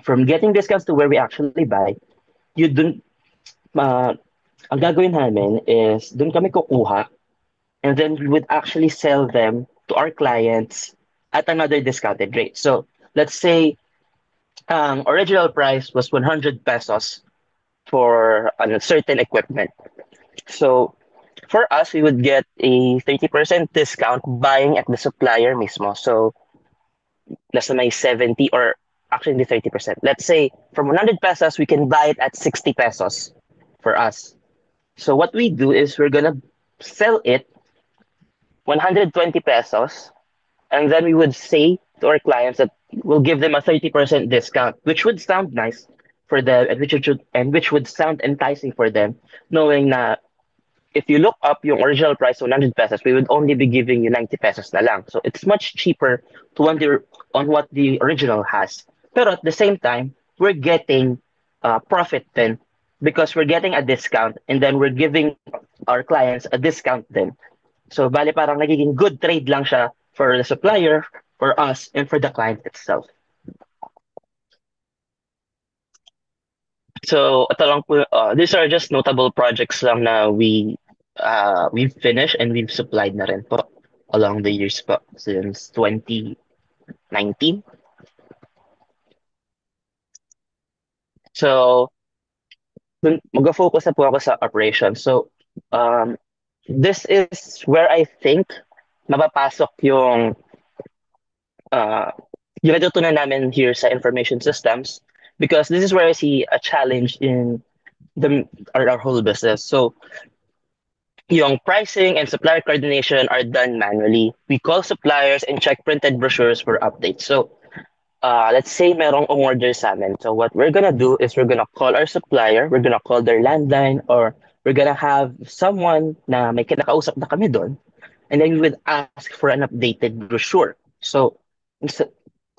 from getting discounts to where we actually buy, you don't, uh, ang gagawin namin is, dun kami kukuha and then we would actually sell them to our clients at another discounted rate. So let's say original price was 100 pesos for a certain equipment. So for us, we would get a 30% discount buying at the supplier mismo. So less than my 70 or actually the 30%. Let's say from 100 pesos, we can buy it at 60 pesos for us. So what we do is we're gonna sell it 120 pesos. And then we would say to our clients that we'll give them a 30% discount, which would sound nice for them and which would sound enticing for them, knowing na if you look up yung original price, 100 pesos, we would only be giving you 90 pesos na lang. So it's much cheaper to on what the original has. Pero at the same time, we're getting profit then because we're getting a discount and then we're giving our clients a discount then. So, bale parang nagiging good trade lang siya for the supplier, for us, and for the client itself. So, ito lang po, these are just notable projects lang na we've finished and we've supplied na rin po along the years po since 2019. So, mag-focus na po ako sa operations. So, um, this is where I think mapapasok uh, yung natutunan namin here sa information systems because this is where I see a challenge in our whole business. So, yung pricing and supplier coordination are done manually. We call suppliers and check printed brochures for updates. So, let's say merong umorder sa amin. So, what we're gonna do is we're gonna call our supplier, we're gonna call their landline, or we're gonna have someone na may kinakausap na kami doon, and then we would ask for an updated brochure. So,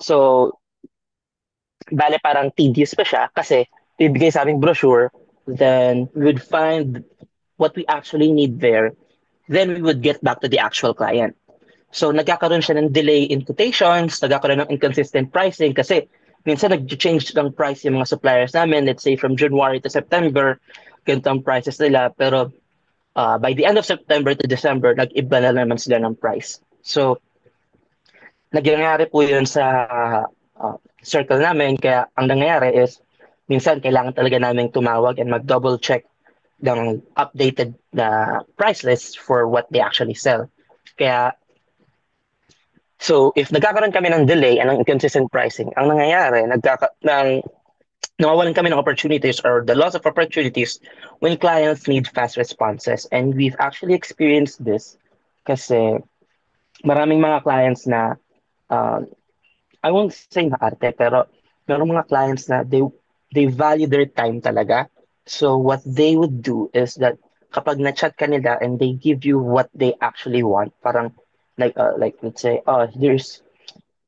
so bale parang tedious pa siya kasi bibigay sa aming brochure, then we would find what we actually need there, then we would get back to the actual client. So nagkakaroon siya ng delay in quotations, nagkakaroon ng inconsistent pricing kasi minsan nag-change ng price yung mga suppliers namin, let's say from January to September, ganito ang prices nila, pero by the end of September to December, nag-iba na naman sila ng price. So nangyayari po yun sa circle namin, kaya ang nangyayari is minsan kailangan talaga namin tumawag and mag-double check ng updated na price list for what they actually sell. Kaya so, if nagkakaroon kami ng delay and ng inconsistent pricing, ang nangyayari, nawawalan kami ng opportunities or the loss of opportunities when clients need fast responses. And we've actually experienced this kasi maraming mga clients na, um, I won't say maarte, pero merong mga clients na they value their time talaga. So, what they would do is that kapag na-chat ka nila and they give you what they actually want, parang like let's say, oh,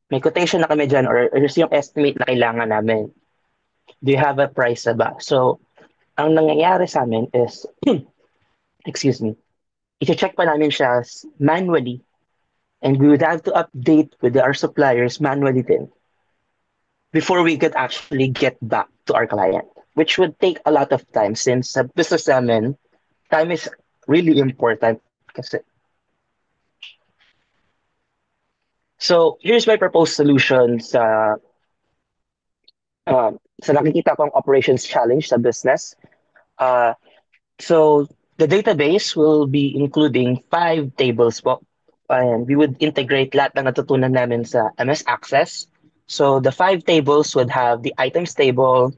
may quotation na kami dyan or here's yung estimate na kailangan namin. Do you have a price na ba? So, ang nangyayari sa amin is, excuse me, i-check pa namin siya manually and we would have to update with our suppliers manually din before we could actually get back to our client, which would take a lot of time since sa business namin, time is really important kasi. So, here's my proposed solution sa nakikita kong operations challenge sa business. Uh, so the database will be including 5 tables po. And we would integrate lahat ng natutunan namin sa MS Access. So the 5 tables would have the items table,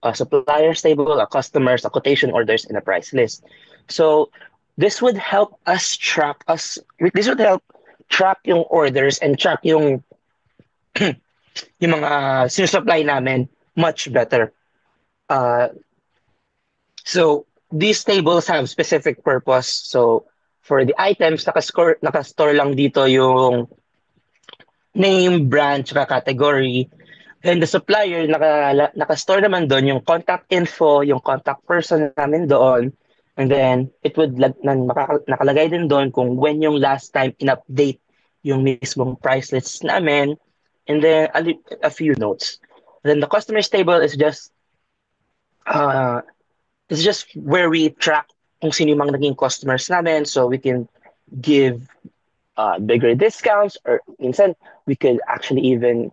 a suppliers table, a customers, a quotation orders, and a price list. So this would help us track us. This would help track yung orders and track yung mga sinusupply namin much better. Uh, So these tables have specific purpose. So for the items, nakastore lang dito yung name, brand, tsaka category. And the supplier, nakastore naman doon yung contact info, yung contact person namin doon. And then it would nakalagay din doon kung when yung last time in-update yung mismong price list namin. And then a few notes. Then the customers table is just uh, it's just where we track kung sino yung mga naging customers namin so we can give bigger discounts or minsan we could actually even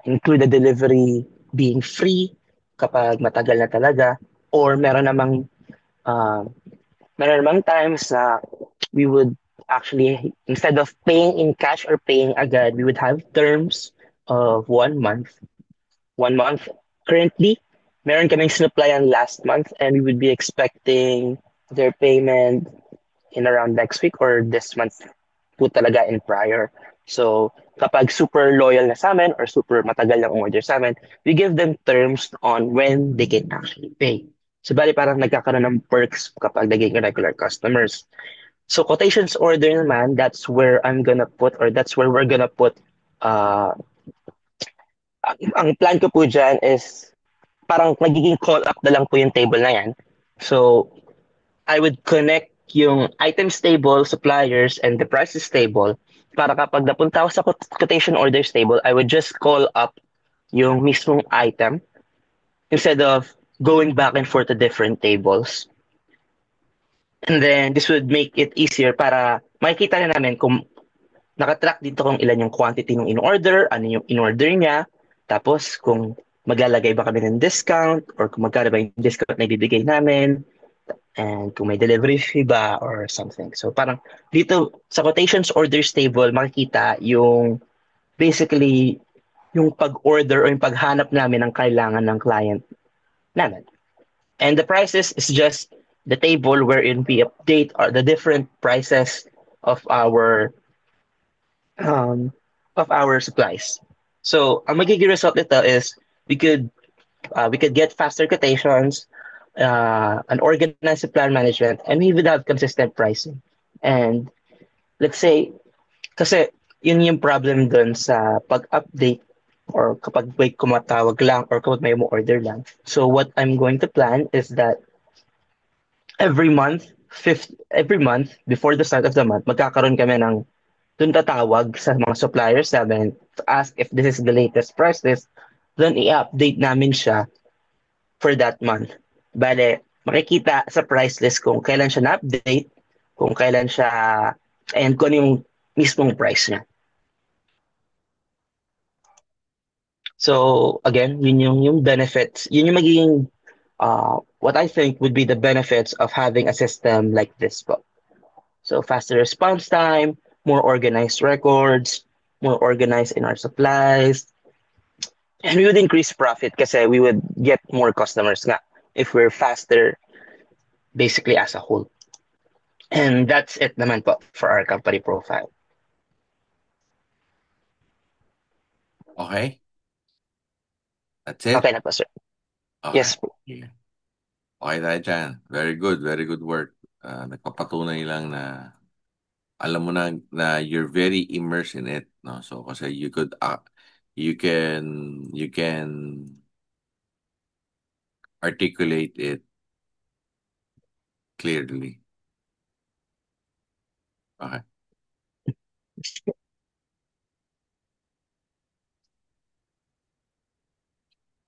include the delivery being free kapag matagal na talaga or uh, meron namang times na we would actually instead of paying in cash or paying agad we would have terms of 1 month. 1 month. Currently, meron kaming sinuplayan last month and we would be expecting their payment in around next week or this month po talaga in prior. So, kapag super loyal na sa amin or super matagal na order sa amin, we give them terms on when they can actually pay. So, bali parang nagkakaroon ng perks kapag naging regular customers. So, quotations order naman, that's where I'm gonna put or that's where we're gonna put uh, ang plan ko po dyan is parang magiging call up na lang po yung table na yan. So, I would connect yung items table, suppliers, and the prices table para kapag napunta ako sa quotation orders table, I would just call up yung mismong item instead of going back and forth to different tables. And then, this would make it easier para makikita na namin kung nakatrack dito kung ilan yung quantity ng in-order, ano yung in-order niya, tapos kung maglalagay ba kami ng discount or kung magkano ba yung discount na ibibigay namin and kung may delivery fee ba or something. So parang dito sa quotations orders table makikita yung basically yung pag-order o yung paghanap namin ng kailangan ng client namin. And the prices is just the table wherein we update the different prices of um, our supplies. So, ang magiging result nito is we could get faster quotations, an organized supply management, and we would have consistent pricing. And let's say, kasi yun yung problem dun sa pag-update or kapag may kumatawag lang or kapag may mo order lang. So what I'm going to plan is that every month fifth every month before the start of the month, magkakaroon kami ng dun tatawag sa mga suppliers namin to ask if this is the latest price list. Then i-update namin siya for that month. Bale, makikita sa price list kung kailan siya na-update, kung kailan siya, and kung ano yung mismong price niya. So, again, yung benefits, yun yung magiging, what I think would be the benefits of having a system like this po. So, faster response time, more organized records, more organized in our supplies, and we would increase profit kasi we would get more customers nga if we're faster basically as a whole. And that's it naman po for our company profile. Okay? That's it? Okay na po, sir. Okay. Yes po. Yeah. Okay tayo dyan. Very good. Very good work. Nagpapatunay lang na alam mo na you're very immersed in it, no? So kasi you can articulate it clearly. Okay.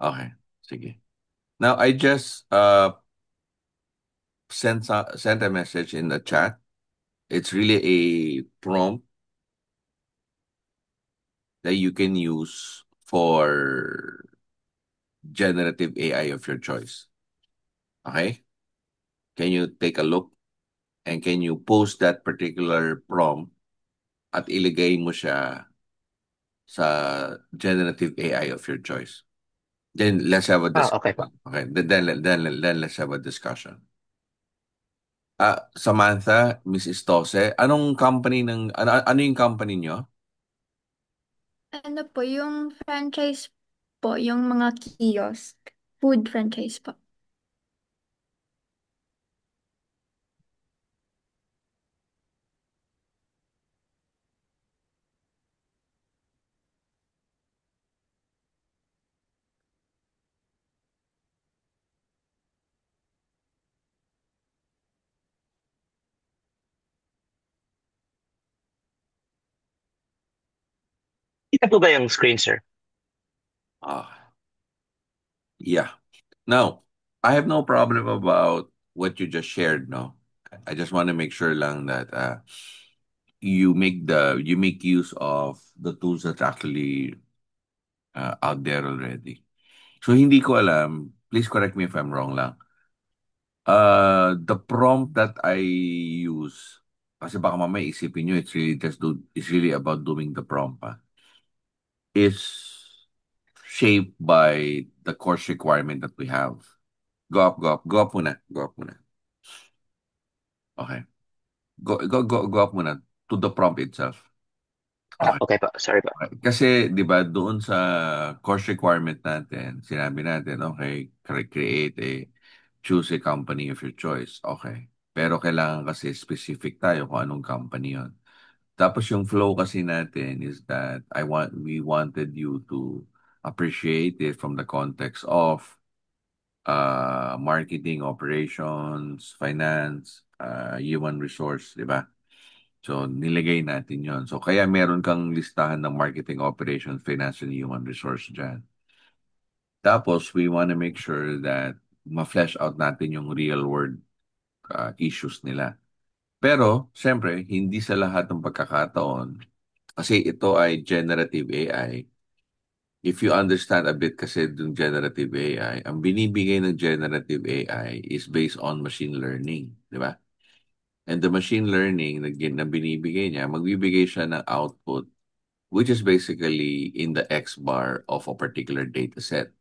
Okay. Sige. Now I just sent a message in the chat. It's really a prompt that you can use for generative AI of your choice. Okay? Can you take a look and can you post that particular prompt at iligay mo siya sa generative AI of your choice? Then let's have a Okay po. discussion. Okay. Then let's have a discussion. Samantha, Mrs. Tose, ano yung company nyo? Ano po, yung franchise po, yung mga kiosk. Food franchise po. Kita po ba yung screen, sir? Ah, yeah. Now, I have no problem about what you just shared, no? I just want to make sure lang that you make use of the tools that's actually out there already. So hindi ko alam, please correct me if I'm wrong lang. The prompt that I use, kasi baka mamaya isipin nyo, it's really about doing the prompt, is shaped by the course requirement that we have. Go up muna, go up muna. Okay. Go up muna to the prompt itself. Okay. Okay po, sorry po. Okay. Kasi, di ba, doon sa course requirement natin, sinabi natin, okay, choose a company of your choice. Okay. Pero kailangan kasi specific tayo kung anong company yon. Tapos yung flow kasi natin is that we wanted you to appreciate it from the context of marketing, operations, finance, human resource, di ba? So, nilagay natin yon. So, kaya meron kang listahan ng marketing, operations, finance, and human resource dyan. Tapos, we want to make sure that ma-flesh out natin yung real world issues nila. Pero, siyempre, hindi sa lahat ng pagkakataon, kasi ito ay generative AI. If you understand a bit kasi yung generative AI, ang binibigay ng generative AI is based on machine learning, di ba? And the machine learning na binibigay niya, magbibigay siya ng output which is basically in the X bar of a particular data set.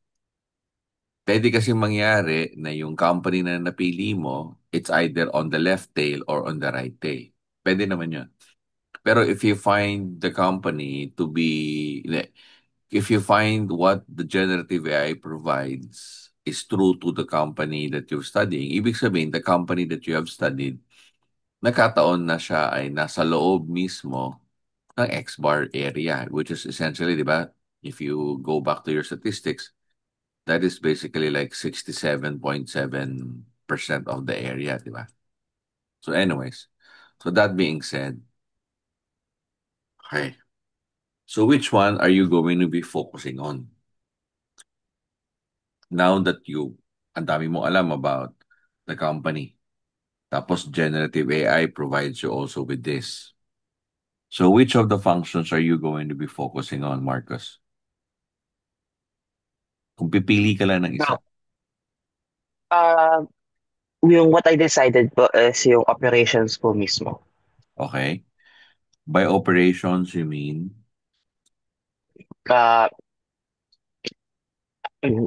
Pwede kasi mangyari na yung company na napili mo, it's either on the left tail or on the right tail. Pwede naman yun. Pero if you find what the generative AI provides is true to the company that you're studying, ibig sabihin, the company that you have studied, nakataon na siya ay nasa loob mismo ng X-bar area, which is essentially, di ba, if you go back to your statistics, that is basically like 67.7% of the area, di ba? So anyways, so that being said, okay. So which one are you going to be focusing on now that ang dami mo alam about the company? Tapos generative AI provides you also with this. So which of the functions are you going to be focusing on, Marcus? Kung pipili ka lang ng isa. No. Uh, yung what I decided po is yung operations po mismo. Okay? By operations, you mean? Uh, mm,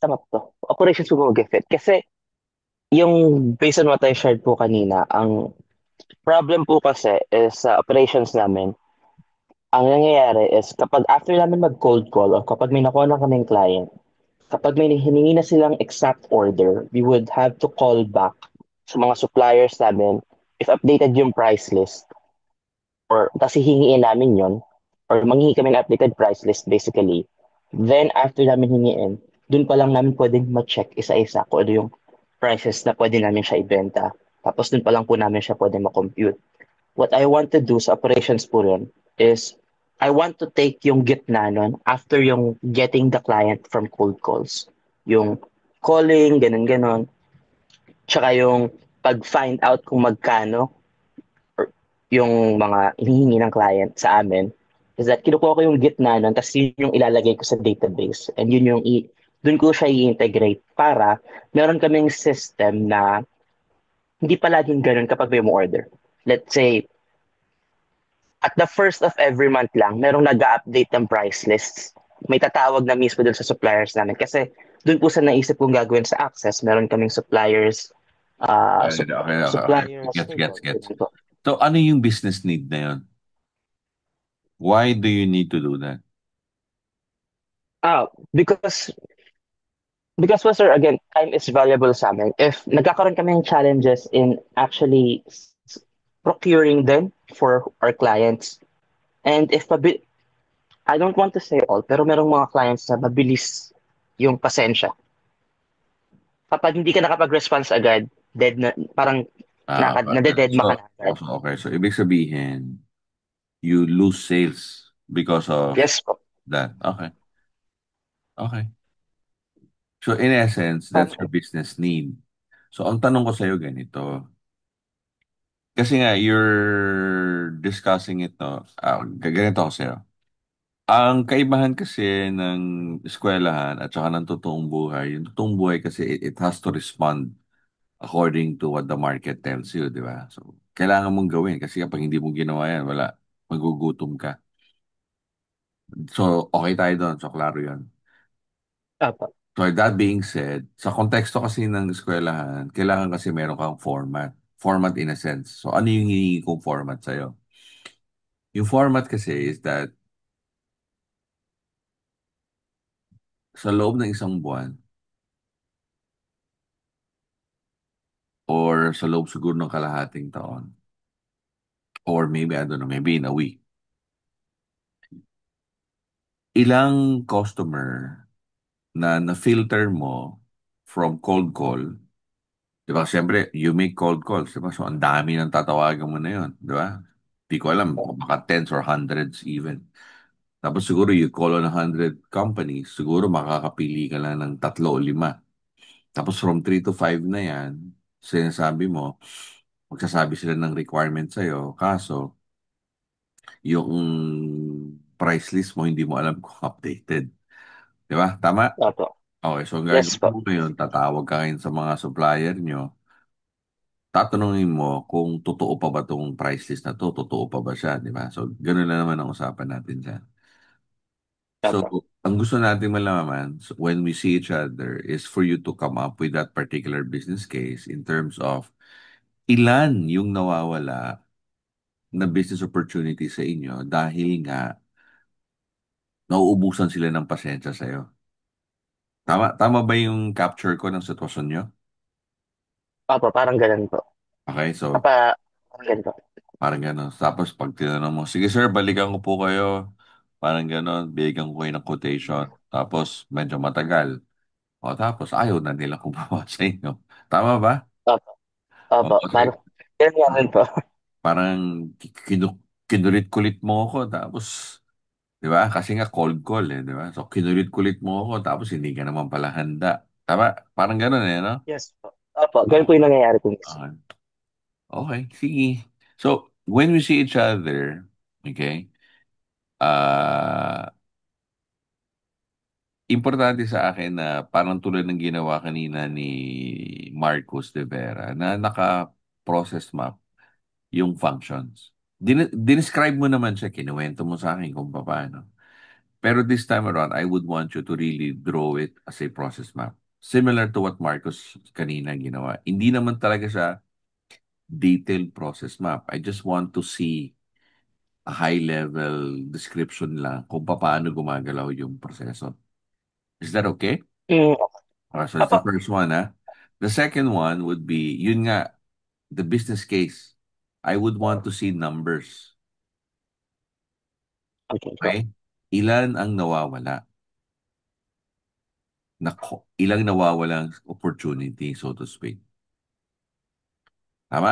tama po. Operations po mag-fit. Kasi yung based on what I shared po kanina, ang problem po kasi is sa operations namin, ang nangyayari is kapag after namin mag-cold call or kapag may nakuha na kaming client, kapag may hiningi na silang exact order, we would have to call back sa mga suppliers namin if updated yung price list or kasi hingiin namin yon or manghingi kami ng updated price list basically. Then after namin hingiin, dun pa lang namin pwedeng ma-check isa-isa kung ano yung prices na pwede namin siya ibenta. Tapos dun pa lang po namin siya pwede ma-compute. What I want to do sa operations po rin is I want to take yung gitna nun after yung getting the client from cold calls. Yung calling, ganun-ganon. Tsaka yung pag-find out kung magkano or yung mga hinihingi ng client sa amin is that kinukuha ko yung gitna nun tapos yun yung ilalagay ko sa database and yun yung dun ko siya i-integrate para meron kaming system na hindi palaging ganun kapag may mo order. Let's say, at the first of every month lang, merong nag-update ng price lists. May tatawag na mismo dun sa suppliers namin. Kasi dun po sa naisip kong gagawin sa Access, meron kaming suppliers, Okay, okay, okay. suppliers, Gets. ganun po. So ano yung business need na yun? Why do you need to do that? Ah, because well, sir, again, time is valuable sa amin. If nagkakaroon kami ng challenges in actually procuring them for our clients, and if I don't want to say all, pero merong mga clients na mabilis yung pasensya. Kapag hindi ka nakapag-response agad, dead na, parang Okay. nade-deadma ka na agad. Okay. So, ibig sabihin, you lose sales because of Yes po. that. Okay. Okay. So, in essence, that's your Okay. business need. So, ang tanong ko sa'yo ganito. Kasi nga, you're discussing it, no? Ganito ako sa'yo. Ang kaibahan kasi ng eskwelahan at saka ng totoong buhay, yung totoong buhay kasi it has to respond according to what the market tells you, di ba? So, kailangan mong gawin kasi kapag hindi mo ginawa yan, wala, magugutom ka. So, okay tayo doon. So, klaro yan. Opo. So, that being said, sa konteksto kasi ng eskwelahan, kailangan kasi meron kang format. Format in a sense. So, ano yung hinihingi kong format sa'yo? Yung format kasi is that sa loob ng isang buwan or sa loob siguro ng kalahating taon or maybe, I don't know, maybe in a week, ilang customer na na-filter mo from cold call, di ba? Siyempre, you make cold calls, di ba? So, ang dami ng tatawagan mo na yun, di ba? Di ko alam, baka tens or hundreds even. Tapos siguro you call on 100 companies, siguro makakapili ka lang ng 3 o 5. Tapos from 3 to 5 na yan, sinasabi mo, magsasabi sila ng requirement sa'yo, kaso yung price list mo, hindi mo alam kung updated. Di ba? Tama? Opo. Okay, so ang Yes gagawin po. mo ngayon, tatawag ka ngayon sa mga supplier nyo, tatanungin mo kung totoo pa ba itong price list na to, totoo pa ba siya, di ba? So, gano'n na naman ang usapan natin dyan. So, Opo. ang gusto natin malaman when we see each other is for you to come up with that particular business case in terms of ilan yung nawawala na business opportunity sa inyo dahil nga nauubusan sila ng pasensya sa'yo. Tama ba yung capture ko ng sitwasyon nyo? Opo, parang ganun po. Okay, so Papa, parang ganun po. parang gano'n. Tapos pag tinanong mo, sige sir, balikan ko po kayo. Parang gano'n, bigyan ko kayo ng quotation. Tapos medyo matagal. O tapos ayaw na nila kumuha sa inyo. Tama ba? Opo. Opo. Okay. Parang, Yan nga rin Ah, po. parang kinulit-kulit mo ako tapos, di ba? Kasi nga cold call eh, di ba? So kinulit-kulit mo ako tapos hindi ka naman pala handa. Tama? Parang gano'n eh, no? Yes po. Opo, ganun Ah, po yung nangyayari po mismo. okay. Okay, sige. So, when we see each other, okay, importante sa akin na parang tulad ng ginawa kanina ni Marcos de Vera na naka-process map yung functions. Dinescribe mo naman siya, kinuwento mo sa akin kung paano. Pero this time around, I would want you to really draw it as a process map. Similar to what Marcos kanina ginawa. Hindi naman talaga siya detailed process map. I just want to see a high-level description lang kung paano gumagalaw yung proseso. Is that okay? Mm, Okay, so that's opo, the first one, ha? The second one would be, yun nga, the business case. I would want to see numbers. okay po. Okay? Ilan ang nawawala? Ilang nawawalang opportunity, so to speak. Tama?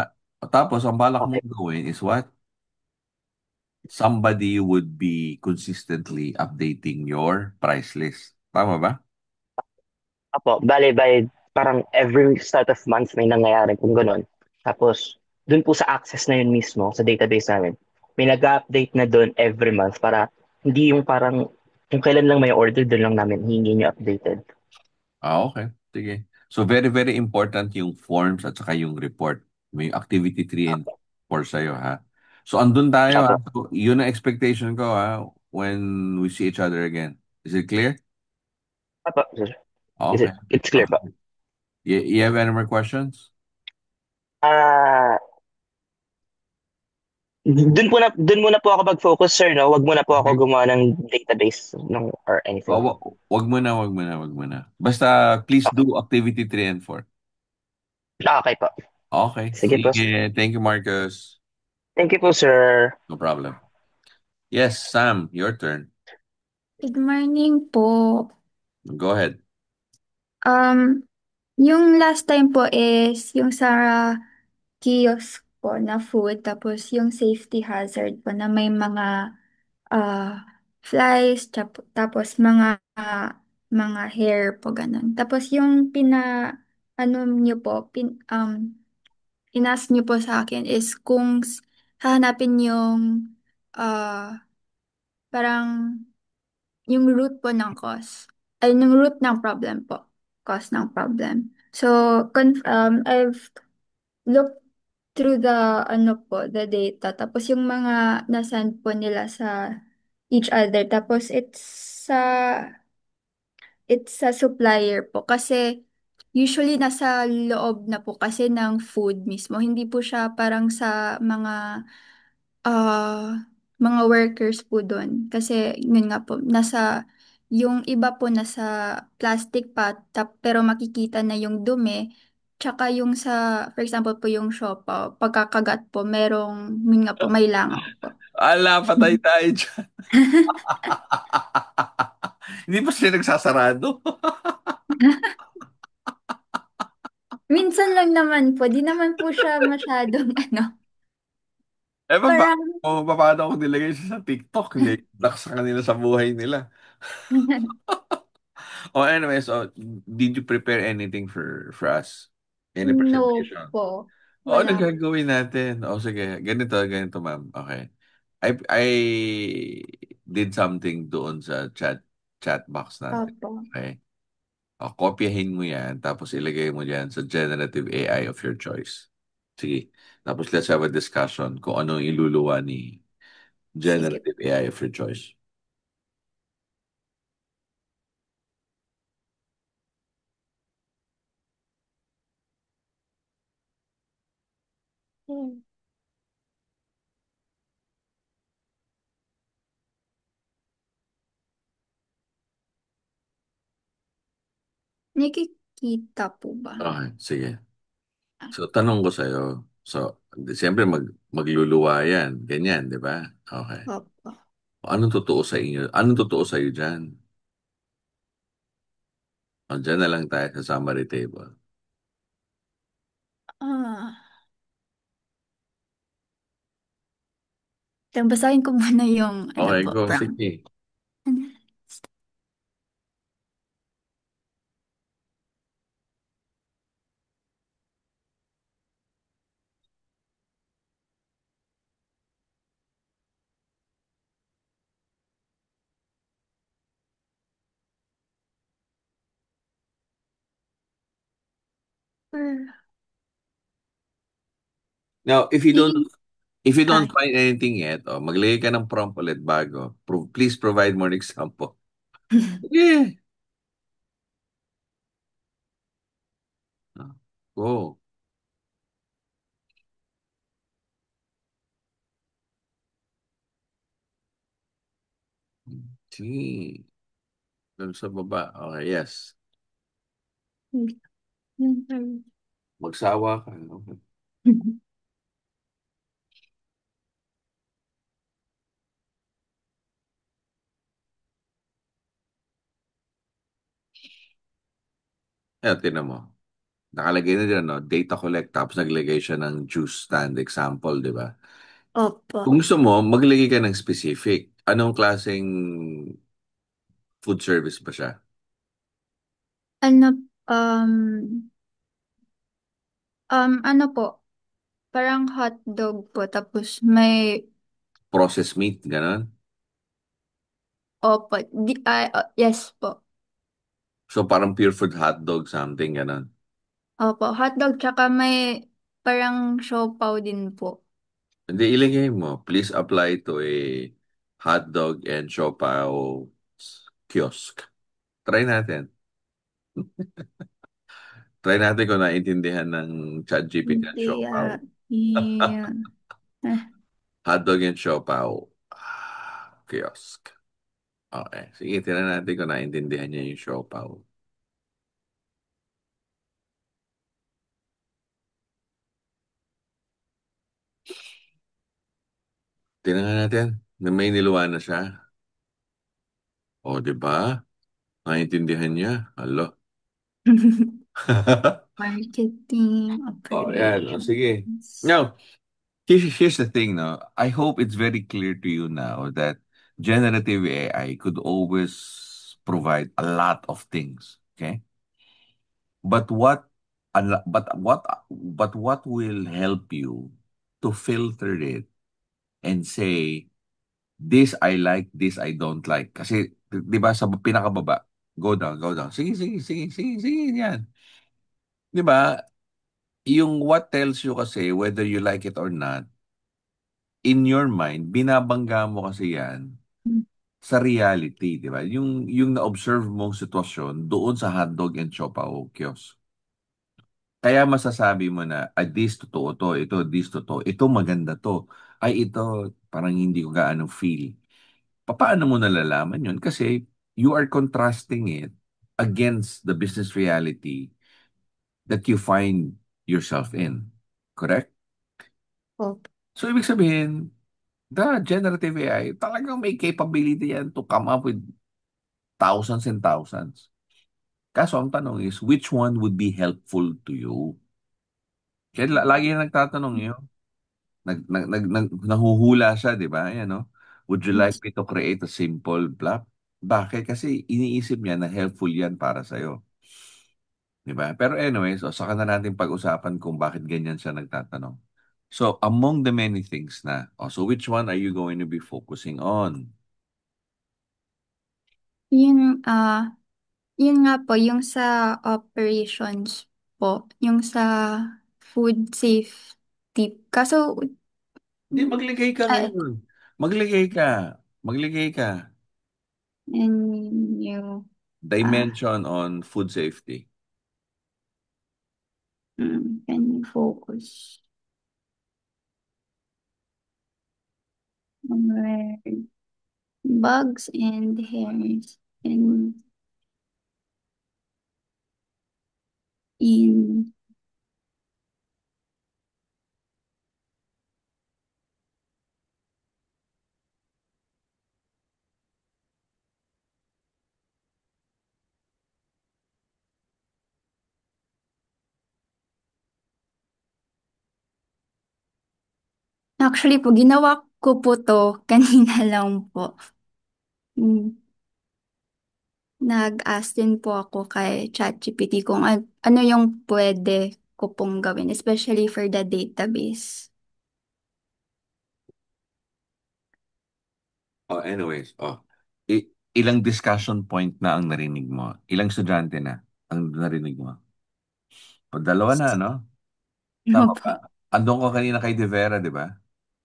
Tapos, ang balak Okay. mong gawin is what? Somebody would be consistently updating your price list. Tama ba? Opo, bale by parang every start of month may nangyayari kung ganun. Tapos, dun po sa access na yun mismo, sa database namin, may nag-update na dun every month para hindi yung parang kung kailan lang may order, dun lang namin hihingi nyo updated. Okay. Sige. So, very, very important yung forms at saka yung report. May activity 3 and Opo, 4 sa'yo, ha? So, andun tayo, ha? opo, So, yun ang expectation ko, ha? When we see each other again. Is it clear? opo, sir. Is Okay. it, it's clear po. Okay. You have any more questions? Ah, dun muna po ako mag-focus, sir, no? Wag muna po ako Okay. gumawa ng database ng or anything. Oh, wag mo na, wag mo na, wag mo na. Basta, please Okay, do activity 3 and 4. okay po. Okay. Sige po. Sige. Thank you, Marcus. Thank you po, sir. No problem. Yes, Sam, your turn. Good morning po. Go ahead. Um, yung last time po is yung sa kiosk po na food, tapos yung safety hazard po na may mga flies, tapos mga hair po ganun. Tapos yung ano nyo po, inas nyo po sa akin is kung hahanapin yung ah, parang yung root po ng cause. Ay, yung root ng problem po. Cause ng problem. So, I've looked through the, ano po, the data. Tapos yung mga nasend po nila sa each other. Tapos it's sa supplier po. Kasi usually nasa loob na po kasi ng food mismo. Hindi po siya parang sa mga workers po doon. Kasi yun nga po, yung iba po nasa plastic pa, pero makikita na yung dumi. Tsaka yung for example po yung siopaw, pagkakagat po, yun nga po, may langaw po. Ala, patay tayo dyan. Hindi pa sila nagsasarado. Minsan lang naman po, di naman po siya masyadong Eh, parang, paano ako nilagay siya sa TikTok? Hindi, sa kanila sa buhay nila. Oh, anyway, so, did you prepare anything for us? Any no presentation? po, Oo, wala. nagagawin natin. O, sige. Ganito, ma'am. Okay. I did something doon sa chat box natin. Opo. Okay. O, kopyahin mo yan, tapos ilagay mo yan sa generative AI of your choice. Sige. Tapos let's have a discussion kung anong iluluwa ni Sige. generative AI of your choice. Hmm. Nakikita po ba? Okay, sige. So, tanong ko sa'yo. So, siyempre magluluwa yan. Ganyan, di ba? Okay. Opo. Anong totoo sa inyo? Anong totoo sa'yo dyan? O, dyan na lang tayo sa summary table. Ah. Basahin ko muna yung ano Okay, po, go. prompt. Sige. Now, I- if you don't ah, find anything yet, maglagay ka ng prompt ulit bago. Please provide more example. Yeah. Go. Sige. Doon sa baba. Okay, yes. Magsawa ka. Okay. Tinan mo. Nakalagay na dyan, no? Data collect, tapos naglagay siya ng juice stand example, di ba? Opo. Kung gusto mo, maglagay ka ng specific. Anong klaseng food service ba siya? Ano, um, ano po, parang hotdog po, tapos may, Processed meat, gano'n? opo, yes po. So parang pure food hotdog, something, gano'n. Opo, hotdog, tsaka may parang siopaw din po. Hindi, ilagay mo. Please apply to a hotdog and siopaw kiosk. Try natin. Try natin kung naintindihan ng ChatGPT ang Hindi, siopaw. yeah. Ah, Hotdog and siopaw kiosk. Okay. Sige, tingnan natin kung naintindihan niya yung siopaw. Tingnan natin na may niluwa na siya. O, di ba? Naintindihan niya. Alo. Marketing Yan. O, sige. operations. Now, here's the thing, no? I hope it's very clear to you now that generative AI could always provide a lot of things. Okay? But what unlo- but what will help you to filter it and say this I like, this I don't like. Kasi 'di ba sa pinakababa, go down, go down. Sige, sige, sige, sige, sige, yan. 'Di ba? Yung what tells you kasi whether you like it or not, in your mind, binabangga mo kasi yan sa reality, 'di ba? Yung na-observe mong sitwasyon doon sa hotdog and siopaw kiosk. Kaya masasabi mo na, this totoo to, ito, this totoo, ito maganda to, ay ito, parang hindi ko gaano feel. Paano mo nalalaman yun? Kasi you are contrasting it against the business reality that you find yourself in. Correct? Opo. So, ibig sabihin, the generative AI, talagang may capability yan to come up with thousands and thousands. Kaso, ang tanong is, which one would be helpful to you? Kaya lagi na nagtatanong yun. Nahuhula siya, di ba? Ayan, no? Would you like Yes. me to create a simple block? Bakit? Kasi iniisip niya na helpful yan para sa'yo. Di ba? Pero anyways, saka na natin pag-usapan kung bakit ganyan siya nagtatanong. So, among the many things na, so which one are you going to be focusing on? Yun, yun nga po, yung sa operations po, yung sa food safety. Kaso, Hindi, magligay ka ay, ngayon. Magligay ka. Magligay ka. and you, Dimension on food safety. can you focus on where bugs and hairs and in, actually po, ginawa ko po to kanina lang po. Mm, Nag-ask din po ako kay ChatGPT kung ano yung pwede ko pong gawin, especially for the database. Oh, anyways, ilang discussion point na ang narinig mo? Ilang estudyante na ang narinig mo? O, dalawa na, no? Tama Opo. ba? Andun ka kanina kay De Vera, di ba?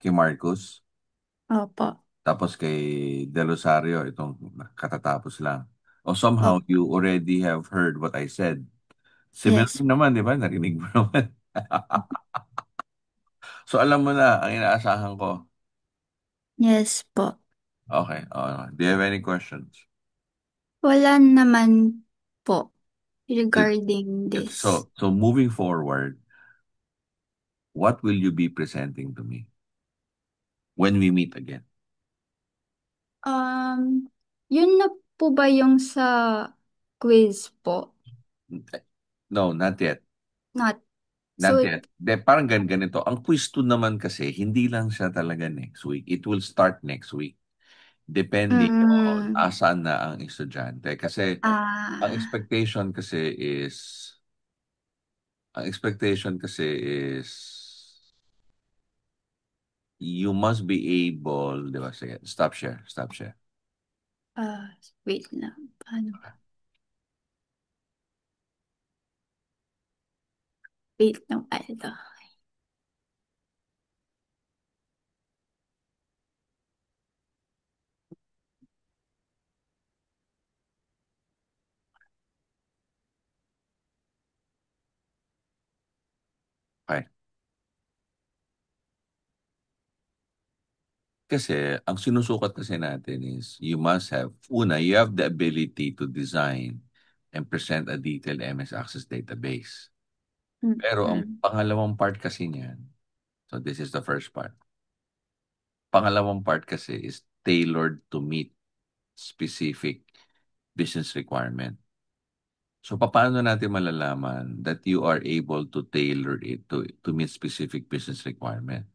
Kay Marcus. Opo. Tapos kay De Rosario, itong katatapos lang. O somehow Opo. you already have heard what I said. Similar Yes. naman, di ba? Narinig mo naman. So alam mo na ang inaasahan ko. Yes po. Okay. Do you have any questions? Wala naman po Good. regarding Good. this. So moving forward, what will you be presenting to me when we meet again? Um, Yun na po ba yung sa quiz po? No, not yet. Not. Not So, yet. Parang ganito. Ang quiz 2 naman kasi, hindi lang siya talaga next week. It will start next week. Depending on mm, asan na ang estudyante. Kasi ang ah, expectation kasi is, ang expectation kasi is, you must be able, di ba? Sige, stop share, stop share. ah, wait lang. Paano? Wait lang. Ano? Okay. Kasi ang sinusukat kasi natin is you must have, una, you have the ability to design and present a detailed MS Access database. Pero ang Mm-mm. pangalawang part kasi niyan, so this is the first part. Pangalawang part kasi is tailored to meet specific business requirement. So paano natin malalaman that you are able to tailor it to meet specific business requirement?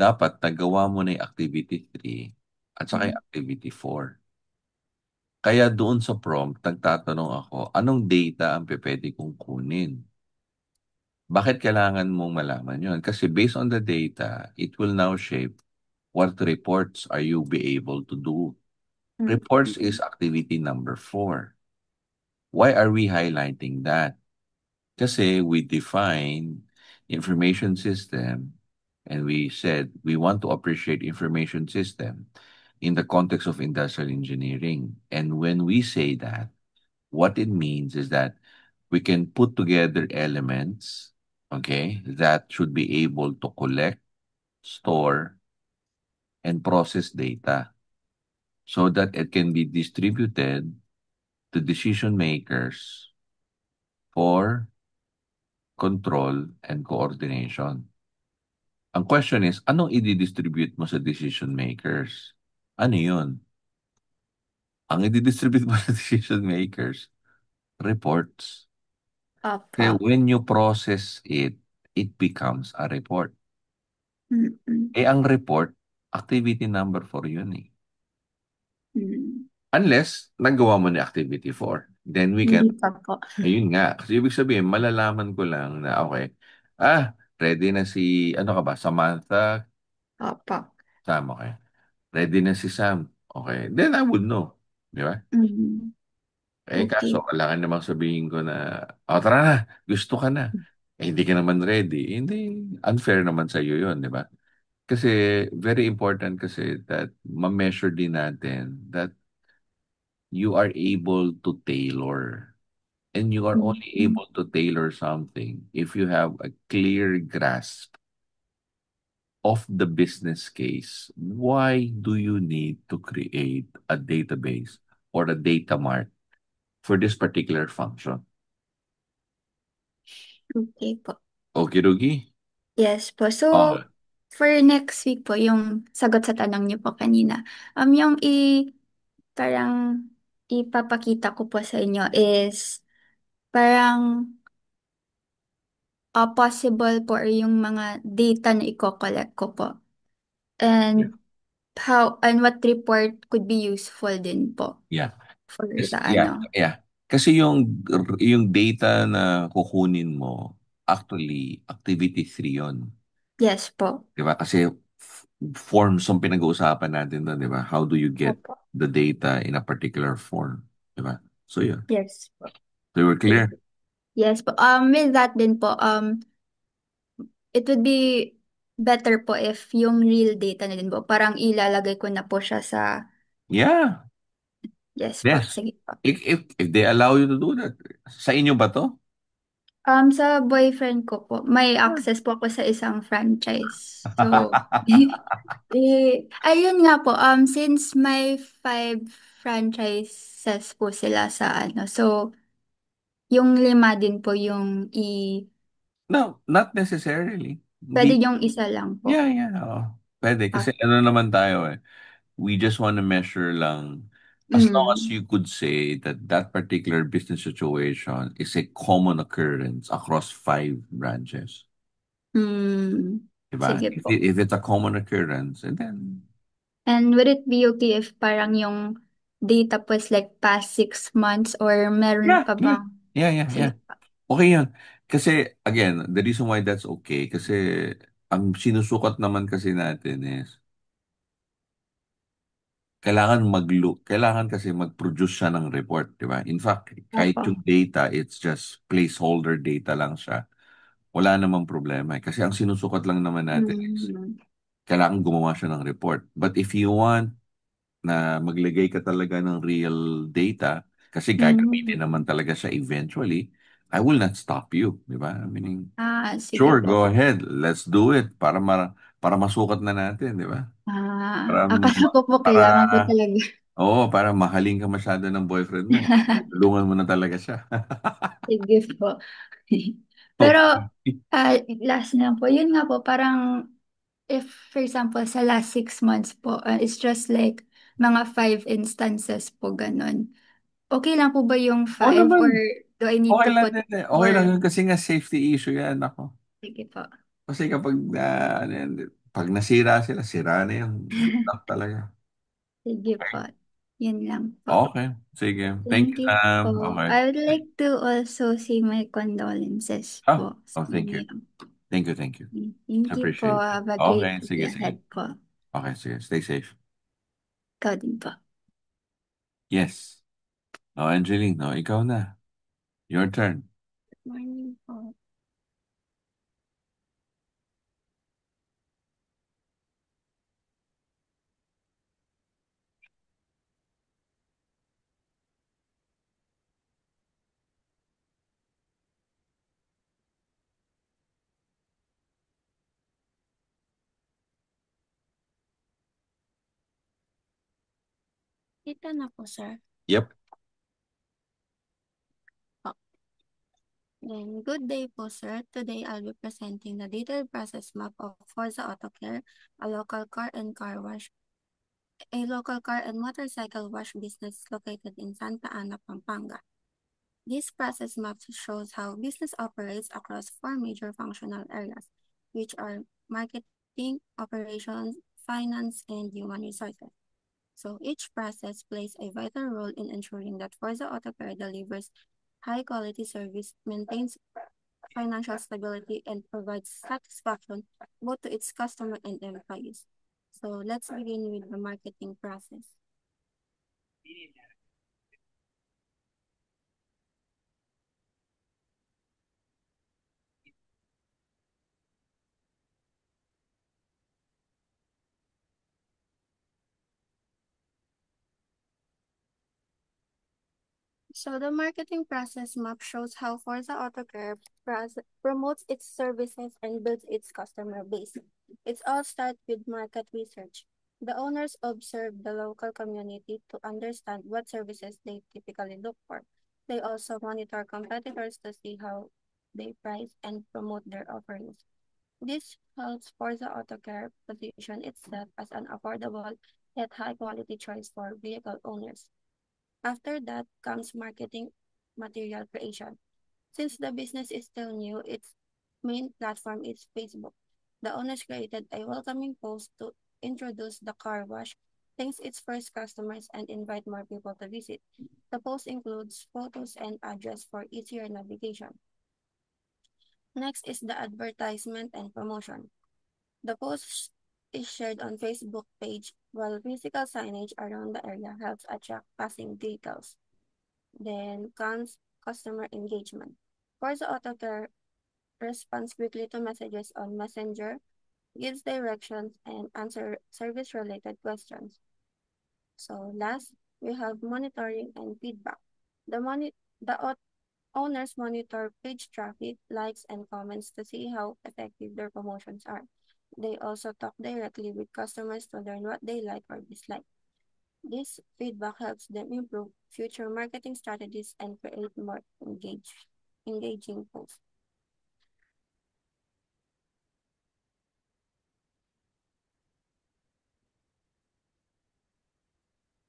Dapat nagawa mo na yung activity 3 at saka yung activity 4. Kaya doon sa prompt, nagtatanong ako, anong data ang pwede kong kunin? Bakit kailangan mong malaman yun? Kasi based on the data, it will now shape what reports are you be able to do. Reports is Mm-mm. activity number 4. Why are we highlighting that? Kasi we define information system and we said we want to appreciate information system in the context of industrial engineering. And when we say that, what it means is that we can put together elements, okay, that should be able to collect, store, and process data so that it can be distributed to decision makers for control and coordination. Ang question is, anong i-distribute mo sa decision makers? Ano yun? Ang i-distribute mo sa decision makers, reports. Kaya Opo. when you process it, it becomes a report. Mm-mm. Ang report, activity number 4 yun eh. Mm. Unless, nagawa mo ni activity 4. Then we can, Hindi pa po. ayun nga. Kasi ibig sabihin, malalaman ko lang na, okay, ready na si, ano ka ba, Samantha, Opo. Sam, okay. Ready na si Sam, okay. Then I would know. Di ba? Mm. Kaso, Okay. kailangan namang sabihin ko na, tara na, gusto ka na. Hindi ka naman ready. Hindi, unfair naman sa iyo yun, di ba? Kasi, very important kasi that ma-measure din natin that you are able to tailor. And you are only Mm-mm. able to tailor something if you have a clear grasp of the business case. Why do you need to create a database or a data mart for this particular function? Okay po. Mm. Okay, Rugi? Yes po. So, Okay. for next week po, yung sagot sa tanong niyo po kanina, yung parang ipapakita ko po sa inyo is parang possible po or yung mga data na i-collect ko po. And what report could be useful din po Yeah. for Kasi, the yeah, ano. yeah. Kasi yung data na kukunin mo, actually, activity 3 yon. Yes po. Di ba? Kasi forms ang pinag-uusapan natin doon, di ba? How do you get Opo. the data in a particular form? Di ba? So, yun. Yes po. So, we're Sige clear? po. Yes po. With that din po, it would be better po if yung real data na din po, parang ilalagay ko na po siya sa, Yeah. yes po, Yes. sige po. If they allow you to do that. Sa inyo ba to? Sa boyfriend ko po, may access po ako sa isang franchise. So, ayun nga po, since may 5 franchises po sila sa ano, so, yung 5 din po yung No, not necessarily. pwede Hindi. yung isa lang po. Yeah, yeah. Oo. Pwede. Kasi Ah, ano naman tayo eh. We just want to measure lang as long as mm, you could say that that particular business situation is a common occurrence across 5 branches. mm, Diba? sige po. If it's a common occurrence, and then, And would it be okay if parang yung data po is like past 6 months or meron yeah, pa yeah, bang? yeah, yeah, yeah. Sige po. Okay yun. Kasi, again, the reason why that's okay, kasi ang sinusukat naman kasi natin is, kailangan kasi mag-produce siya ng report, di ba? In fact, kahit Opo. yung data, it's just placeholder data lang siya. Wala namang problema eh. Kasi ang sinusukat lang naman natin is, Mm, kailangan gumawa siya ng report. But if you want na maglagay ka talaga ng real data, kasi gagamitin naman mm. talaga siya eventually, I will not stop you, di ba? Meaning, Sige sure, po. go ahead, let's do it para masukat na natin, di ba? Para, Akala ko po para, kailangan po talaga. oo, para mahalin ka masyado ng boyfriend mo. Tulungan mo na talaga siya. Sige po. Pero, Okay. last na po, yun nga po, parang if, for example, sa last 6 months po, it's just like mga 5 instances po, ganun. Okay lang po ba yung Oo 5 or naman. do I need Okay to lang put din eh. Okay lang more? yun kasi nga safety issue yan ako. Sige po. Kasi kapag ano yan, pag nasira sila, sira na yung good luck talaga. Sige po. Yun lang po. Okay. Sige. Thank Thank you, you Sam. po. Okay. I would like to also say my condolences Oh, po sa oh, thank you. inyo. Thank you, thank you. Thank you po. Appreciate it. Have a great Okay, day sige, sige. ahead po. Okay, sige. Stay safe. Ikaw din po. Yes. Oh, Angeline, no, ikaw na. Your turn. Morning po. Ito na po, sir. Yep. Oh, then, good day po, sir. Today, I'll be presenting the detailed process map of Forza Auto Care, a local car and car wash, a local car and motorcycle wash business located in Santa Ana, Pampanga. This process map shows how business operates across 4 major functional areas, which are marketing, operations, finance, and human resources. So each process plays a vital role in ensuring that Forza Autocare delivers high quality service, maintains financial stability, and provides satisfaction both to its customer and employees. So let's begin with the marketing process. So the marketing process map shows how Forza Autocare promotes its services and builds its customer base. It's all start with market research. The owners observe the local community to understand what services they typically look for. They also monitor competitors to see how they price and promote their offerings. This helps Forza Autocare position itself as an affordable yet high quality choice for vehicle owners. After that comes marketing material creation. Since the business is still new, its main platform is Facebook. The owners created a welcoming post to introduce the car wash, thanks its first customers, and invite more people to visit. The post includes photos and address for easier navigation. Next is the advertisement and promotion. The post is shared on Facebook page, while physical signage around the area helps attract passing vehicles. Then comes customer engagement. Forza Autocare responds quickly to messages on Messenger, gives directions, and answer service-related questions. So last, we have monitoring and feedback. The owners monitor page traffic, likes, and comments to see how effective their promotions are. They also talk directly with customers to learn what they like or dislike. This feedback helps them improve future marketing strategies and create more engaging posts.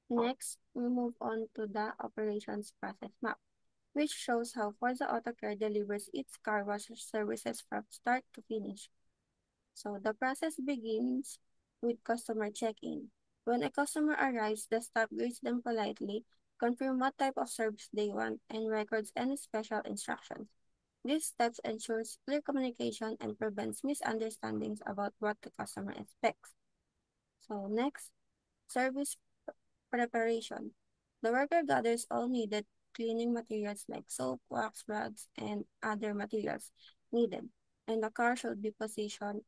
Next, we move on to the operations process map, which shows how Forza Autocare delivers its car wash services from start to finish. So the process begins with customer check-in. When a customer arrives, the staff greets them politely, confirm what type of service they want, and records any special instructions. These steps ensures clear communication and prevents misunderstandings about what the customer expects. So next, service preparation. The worker gathers all needed cleaning materials like soap, wax, rags, and other materials needed, and the car should be positioned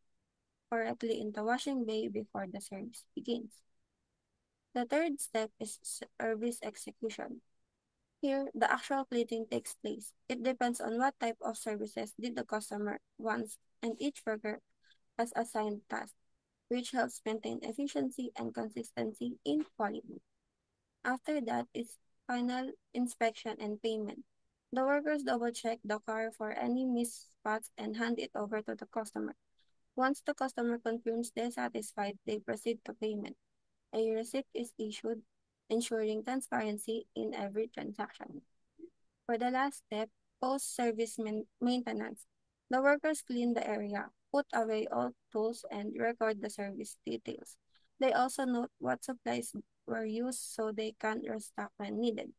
correctly in the washing bay before the service begins. The third step is service execution. Here, the actual plating takes place. It depends on what type of services did the customer wants, and each worker has assigned tasks, which helps maintain efficiency and consistency in quality. After that is final inspection and payment. The workers double check the car for any missed spots and hand it over to the customer. Once the customer confirms they're satisfied, they proceed to payment. A receipt is issued, ensuring transparency in every transaction. For the last step, post-service maintenance. The workers clean the area, put away all tools, and record the service details. They also note what supplies were used so they can restock when needed.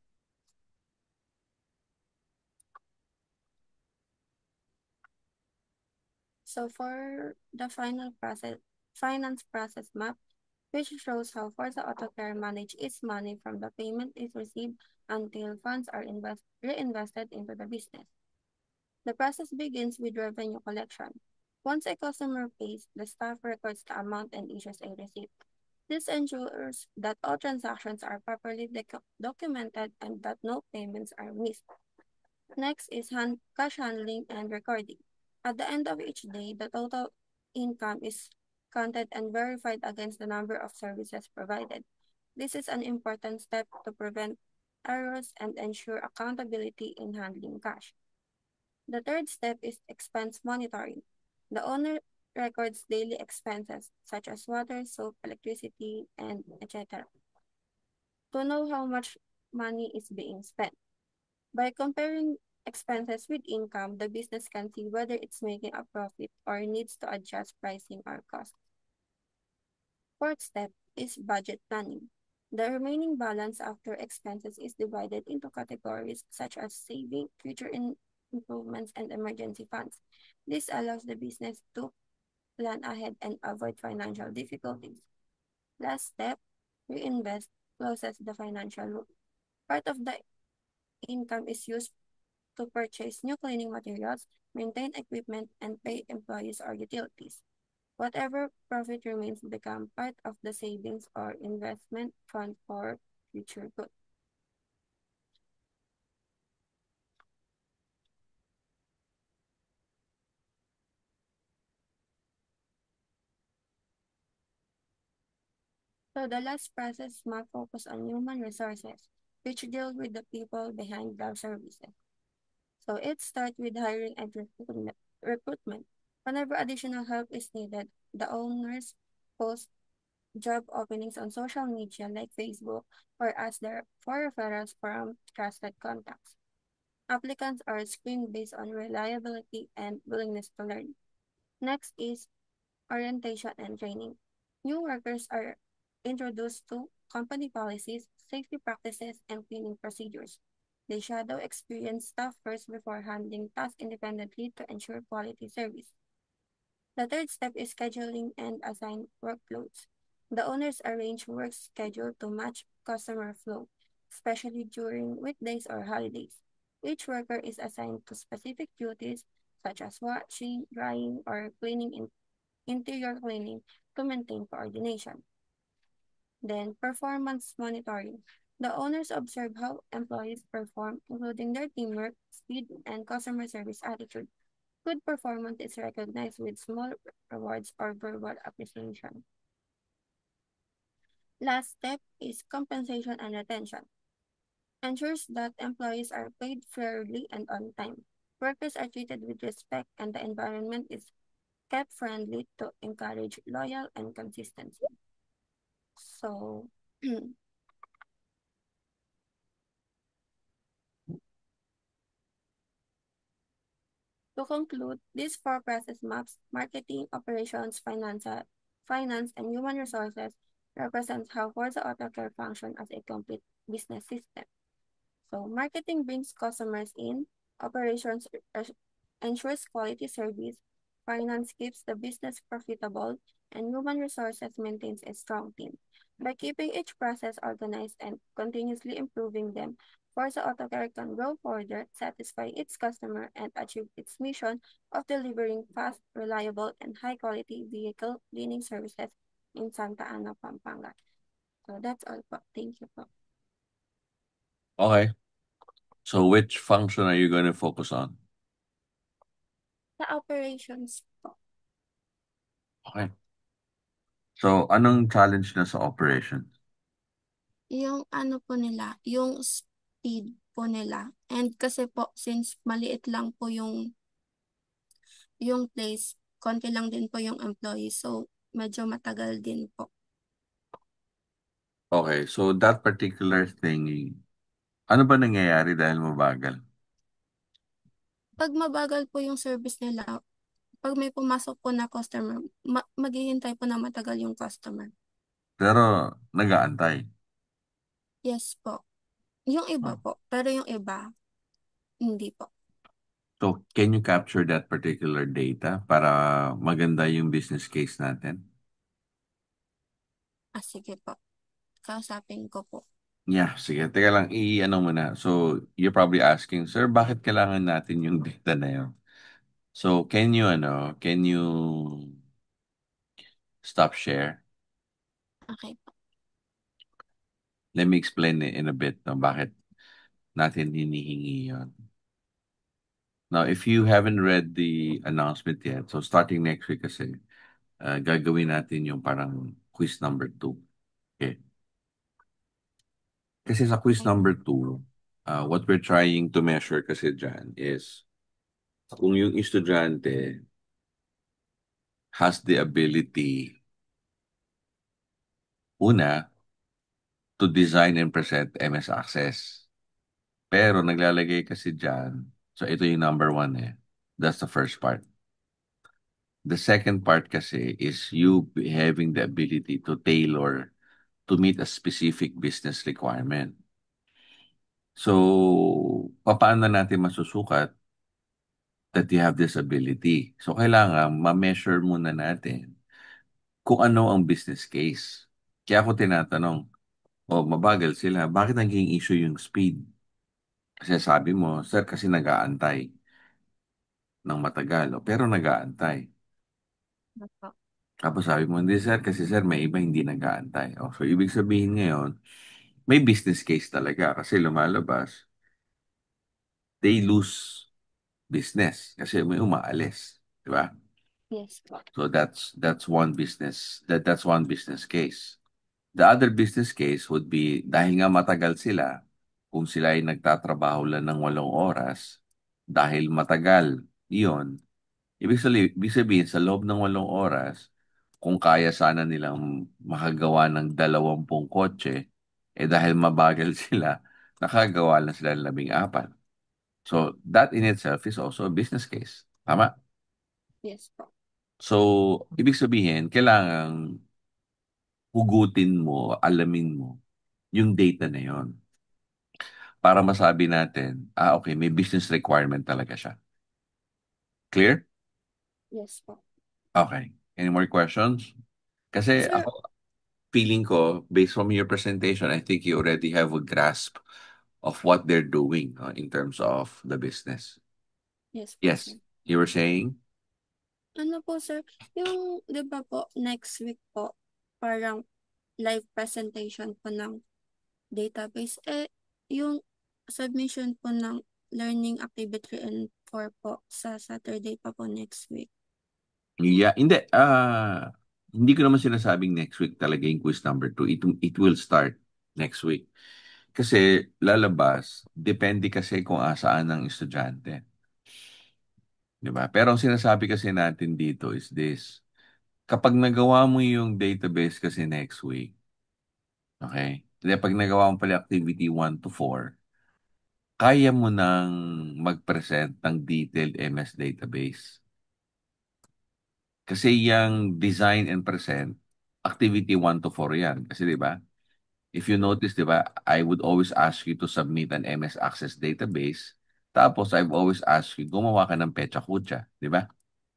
So for the finance process map, which shows how Forza Autocare manage its money from the payment is received until funds are reinvested into the business. The process begins with revenue collection. Once a customer pays, the staff records the amount and issues a receipt. This ensures that all transactions are properly documented and that no payments are missed. Next is cash handling and recording. At the end of each day, the total income is counted and verified against the number of services provided. This is an important step to prevent errors and ensure accountability in handling cash. The third step is expense monitoring. The owner records daily expenses such as water, soap, electricity, and etc. to know how much money is being spent. By comparing expenses with income, the business can see whether it's making a profit or needs to adjust pricing or cost. Fourth step is budget planning. The remaining balance after expenses is divided into categories such as saving, improvements, and emergency funds. This allows the business to plan ahead and avoid financial difficulties. Last step, reinvest closes the financial loop. Part of the income is used to purchase new cleaning materials, maintain equipment, and pay employees or utilities. Whatever profit remains become part of the savings or investment fund for future good. So the last process must focus on human resources, which deal with the people behind the services. So it starts with hiring and recruitment. Whenever additional help is needed, the owners post job openings on social media like Facebook or ask for referrals from trusted contacts. Applicants are screened based on reliability and willingness to learn. Next is orientation and training. New workers are introduced to company policies, safety practices, and cleaning procedures. They shadow experienced staff first before handling tasks independently to ensure quality service. The third step is scheduling and assign workloads. The owners arrange work schedule to match customer flow, especially during weekdays or holidays. Each worker is assigned to specific duties such as washing, drying, or interior cleaning to maintain coordination. Then, performance monitoring. The owners observe how employees perform, including their teamwork, speed, and customer service attitude. Good performance is recognized with small rewards or verbal appreciation. Last step is compensation and retention. Ensures that employees are paid fairly and on time. Workers are treated with respect and the environment is kept friendly to encourage loyal and consistency. So, to conclude, these four process maps, marketing, operations, finance, and human resources, represents how Forza AutoCare function as a complete business system. So marketing brings customers in, operations ensures quality service, finance keeps the business profitable, and human resources maintains a strong team. By keeping each process organized and continuously improving them, Forza AutoCare can grow further, satisfy its customer, and achieve its mission of delivering fast, reliable, and high-quality vehicle cleaning services in Santa Ana, Pampanga. So that's all po. Thank you po. Okay. So which function are you going to focus on? Sa operations po. Okay. So anong challenge na sa operations? Yung ano po nila, yung speed po nila. And kasi po, since maliit lang po yung place, konti lang din po yung employees. So, medyo matagal din po. Okay, so that particular thing, ano ba nangyayari dahil mabagal? Pag mabagal po yung service nila, pag may pumasok po na customer, maghihintay po na matagal yung customer. Pero nag-aantay. Yes po. Yung iba Ah. po. Pero yung iba, hindi po. So can you capture that particular data para maganda yung business case natin? Sige po. Kausapin ko po. Yeah, sige. Teka lang, i-ano mo na. So, you're probably asking, sir, bakit kailangan natin yung data na yun? So, can you stop share? Okay po. Let me explain it in a bit, no, bakit natin hinihingi yun. Now, if you haven't read the announcement yet, so starting next week kasi, gagawin natin yung parang quiz number 2. Okay. Kasi sa quiz Okay. number 2, what we're trying to measure kasi dyan is kung yung estudyante has the ability, una, to design and present MS Access. Pero naglalagay kasi dyan, so ito yung number 1 eh. That's the first part. The second part kasi is you having the ability to tailor to meet a specific business requirement. So, paano natin masusukat that you have this ability? So, kailangan ma-measure muna natin kung ano ang business case. Kaya ako tinatanong, mabagal sila. Bakit naging issue yung speed? Kasi sabi mo, sir, kasi nag-aantay ng matagal. Pero nag-aantay. Opo. Tapos sabi mo, hindi sir, kasi sir, may iba hindi nag-aantay. So, ibig sabihin ngayon, may business case talaga kasi lumalabas, they lose business kasi may umaalis. Di ba? Yes po. So, that's one business case. The other business case would be dahil nga matagal sila, kung sila ay nagtatrabaho lang ng 8 oras, dahil matagal iyon, ibig sabihin sa loob ng 8 oras, kung kaya sana nilang makagawa ng 20 kotse, dahil mabagal sila, nakagawa lang sila ng 14. So that in itself is also a business case. Tama? Yes po. So, ibig sabihin, kailangan hugutin mo, alamin mo yung data na yon para masabi natin, okay, may business requirement talaga siya. Clear? Yes po. Okay. Any more questions? Kasi Sir, ako, feeling ko, based from your presentation, I think you already have a grasp of what they're doing in terms of the business. yes po, Yes, sir. you were saying? Ano po, sir, yung, di ba po, next week po, parang live presentation po ng database. Yung submission po ng learning activity and for po sa Saturday pa po next week. Yeah, hindi. Hindi ko naman sinasabing next week talaga yung quiz number 2. It will start next week. Kasi lalabas, depende kasi kung asaan ang estudyante. Di ba? Pero ang sinasabi kasi natin dito is this. Kapag nagawa mo yung database kasi next week, okay? Pag nagawa mo pala activity 1 to 4, kaya mo nang mag-present ng detailed MS database. Kasi yung design and present, activity 1 to 4 yan. Kasi di ba? If you notice, di ba, I would always ask you to submit an MS Access database. Tapos, I've always asked you, gumawa ka ng Pecha Kucha. Di ba?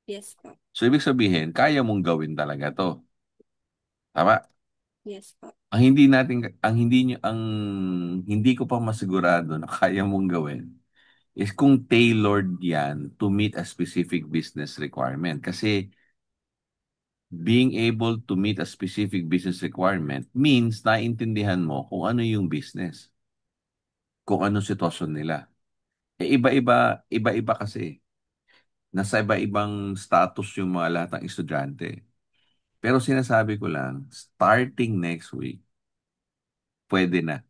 Yes po. So, ibig sabihin, kaya mong gawin talaga to. Tama? Yes po. Ang hindi ko pa masigurado na kaya mong gawin is kung tailored yan to meet a specific business requirement. Kasi being able to meet a specific business requirement means naintindihan mo kung ano yung business, kung anong sitwasyon nila. Iba-iba kasi. Nasa iba-ibang status yung mga lahat ng estudyante. Pero sinasabi ko lang, starting next week, pwede na.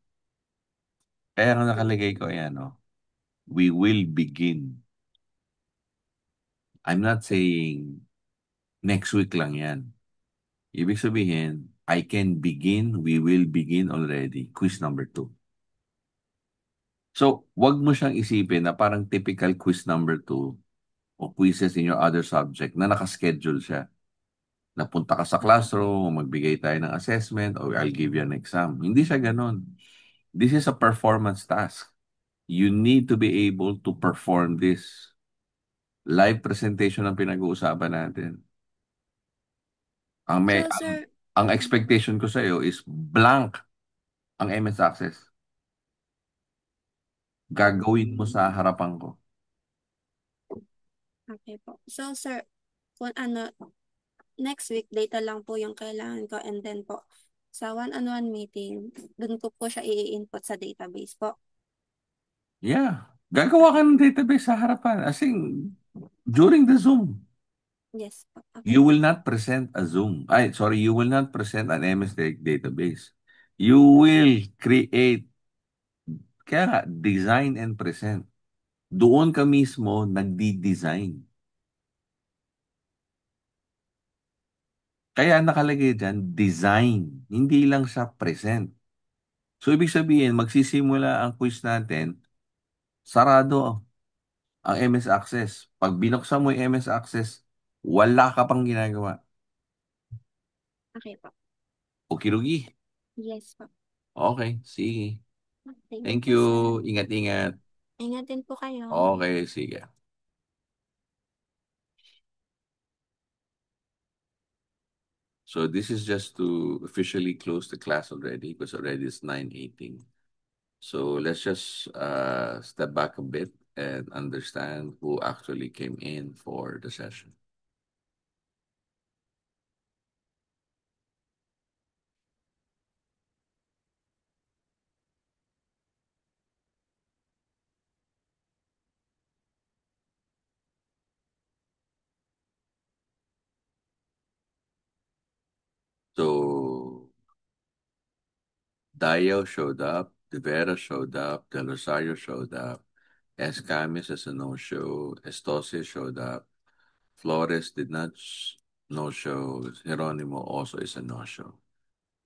Kaya nga nakalagay ko, ayan, no? We will begin. I'm not saying next week lang yan. Ibig sabihin, I can begin, we will begin already. Quiz number 2. So, wag mo siyang isipin na parang typical quiz number 2 o quizzes in your other subject na nakaschedule siya. Napunta ka sa classroom, magbigay tayo ng assessment, or I'll give you an exam. Hindi siya ganon. This is a performance task. You need to be able to perform this. Live presentation ang pinag-uusapan natin. Ang may So, ang, sir, ang expectation ko sa iyo is blank ang MS Access. Gagawin mo sa harapan ko. okay po. So, sir, kung ano, next week, data lang po yung kailangan ko and then po, sa one-on-one meeting, dun ko po siya i-input sa database po. Yeah. Gagawa ka Okay. ng database sa harapan. As in, during the Zoom. Yes po. Okay You po. will not present a Zoom. You will not present an MS database. You will create, kaya nga, design and present. Doon ka mismo nagdi-design. Kaya nakalagay dyan, design. Hindi lang siya present. So, ibig sabihin, magsisimula ang quiz natin, sarado ang MS Access. Pag binuksan mo yung MS Access, wala ka pang ginagawa. Okay po. Okirugi. Yes po. Okay, sige. Thank you Thank po, you. sir. Ingat-ingat. Ingatin po kayo. Okay, sige. So this is just to officially close the class already because already it's 9:18. So let's just step back a bit and understand who actually came in for the session. So Dio showed up, De Vera showed up, Del Rosario showed up, Escamis is a no-show, Estosia showed up, Flores did not no-show, Geronimo also is a no-show.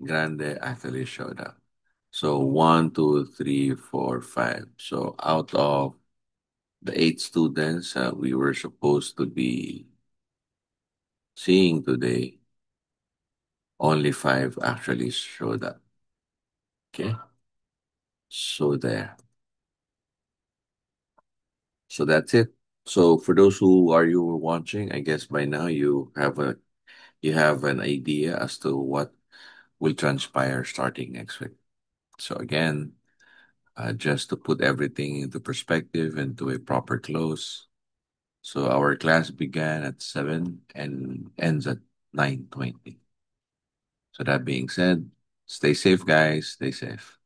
Grande actually showed up. So 1, 2, 3, 4, 5. So out of the 8 students we were supposed to be seeing today, only five actually showed up. Okay, so there. So that's it. So for those who are you watching, I guess by now you have an idea as to what will transpire starting next week. So again, just to put everything into perspective and to a proper close. So our class began at 7 and ends at 9:20. So that being said, stay safe, guys. Stay safe.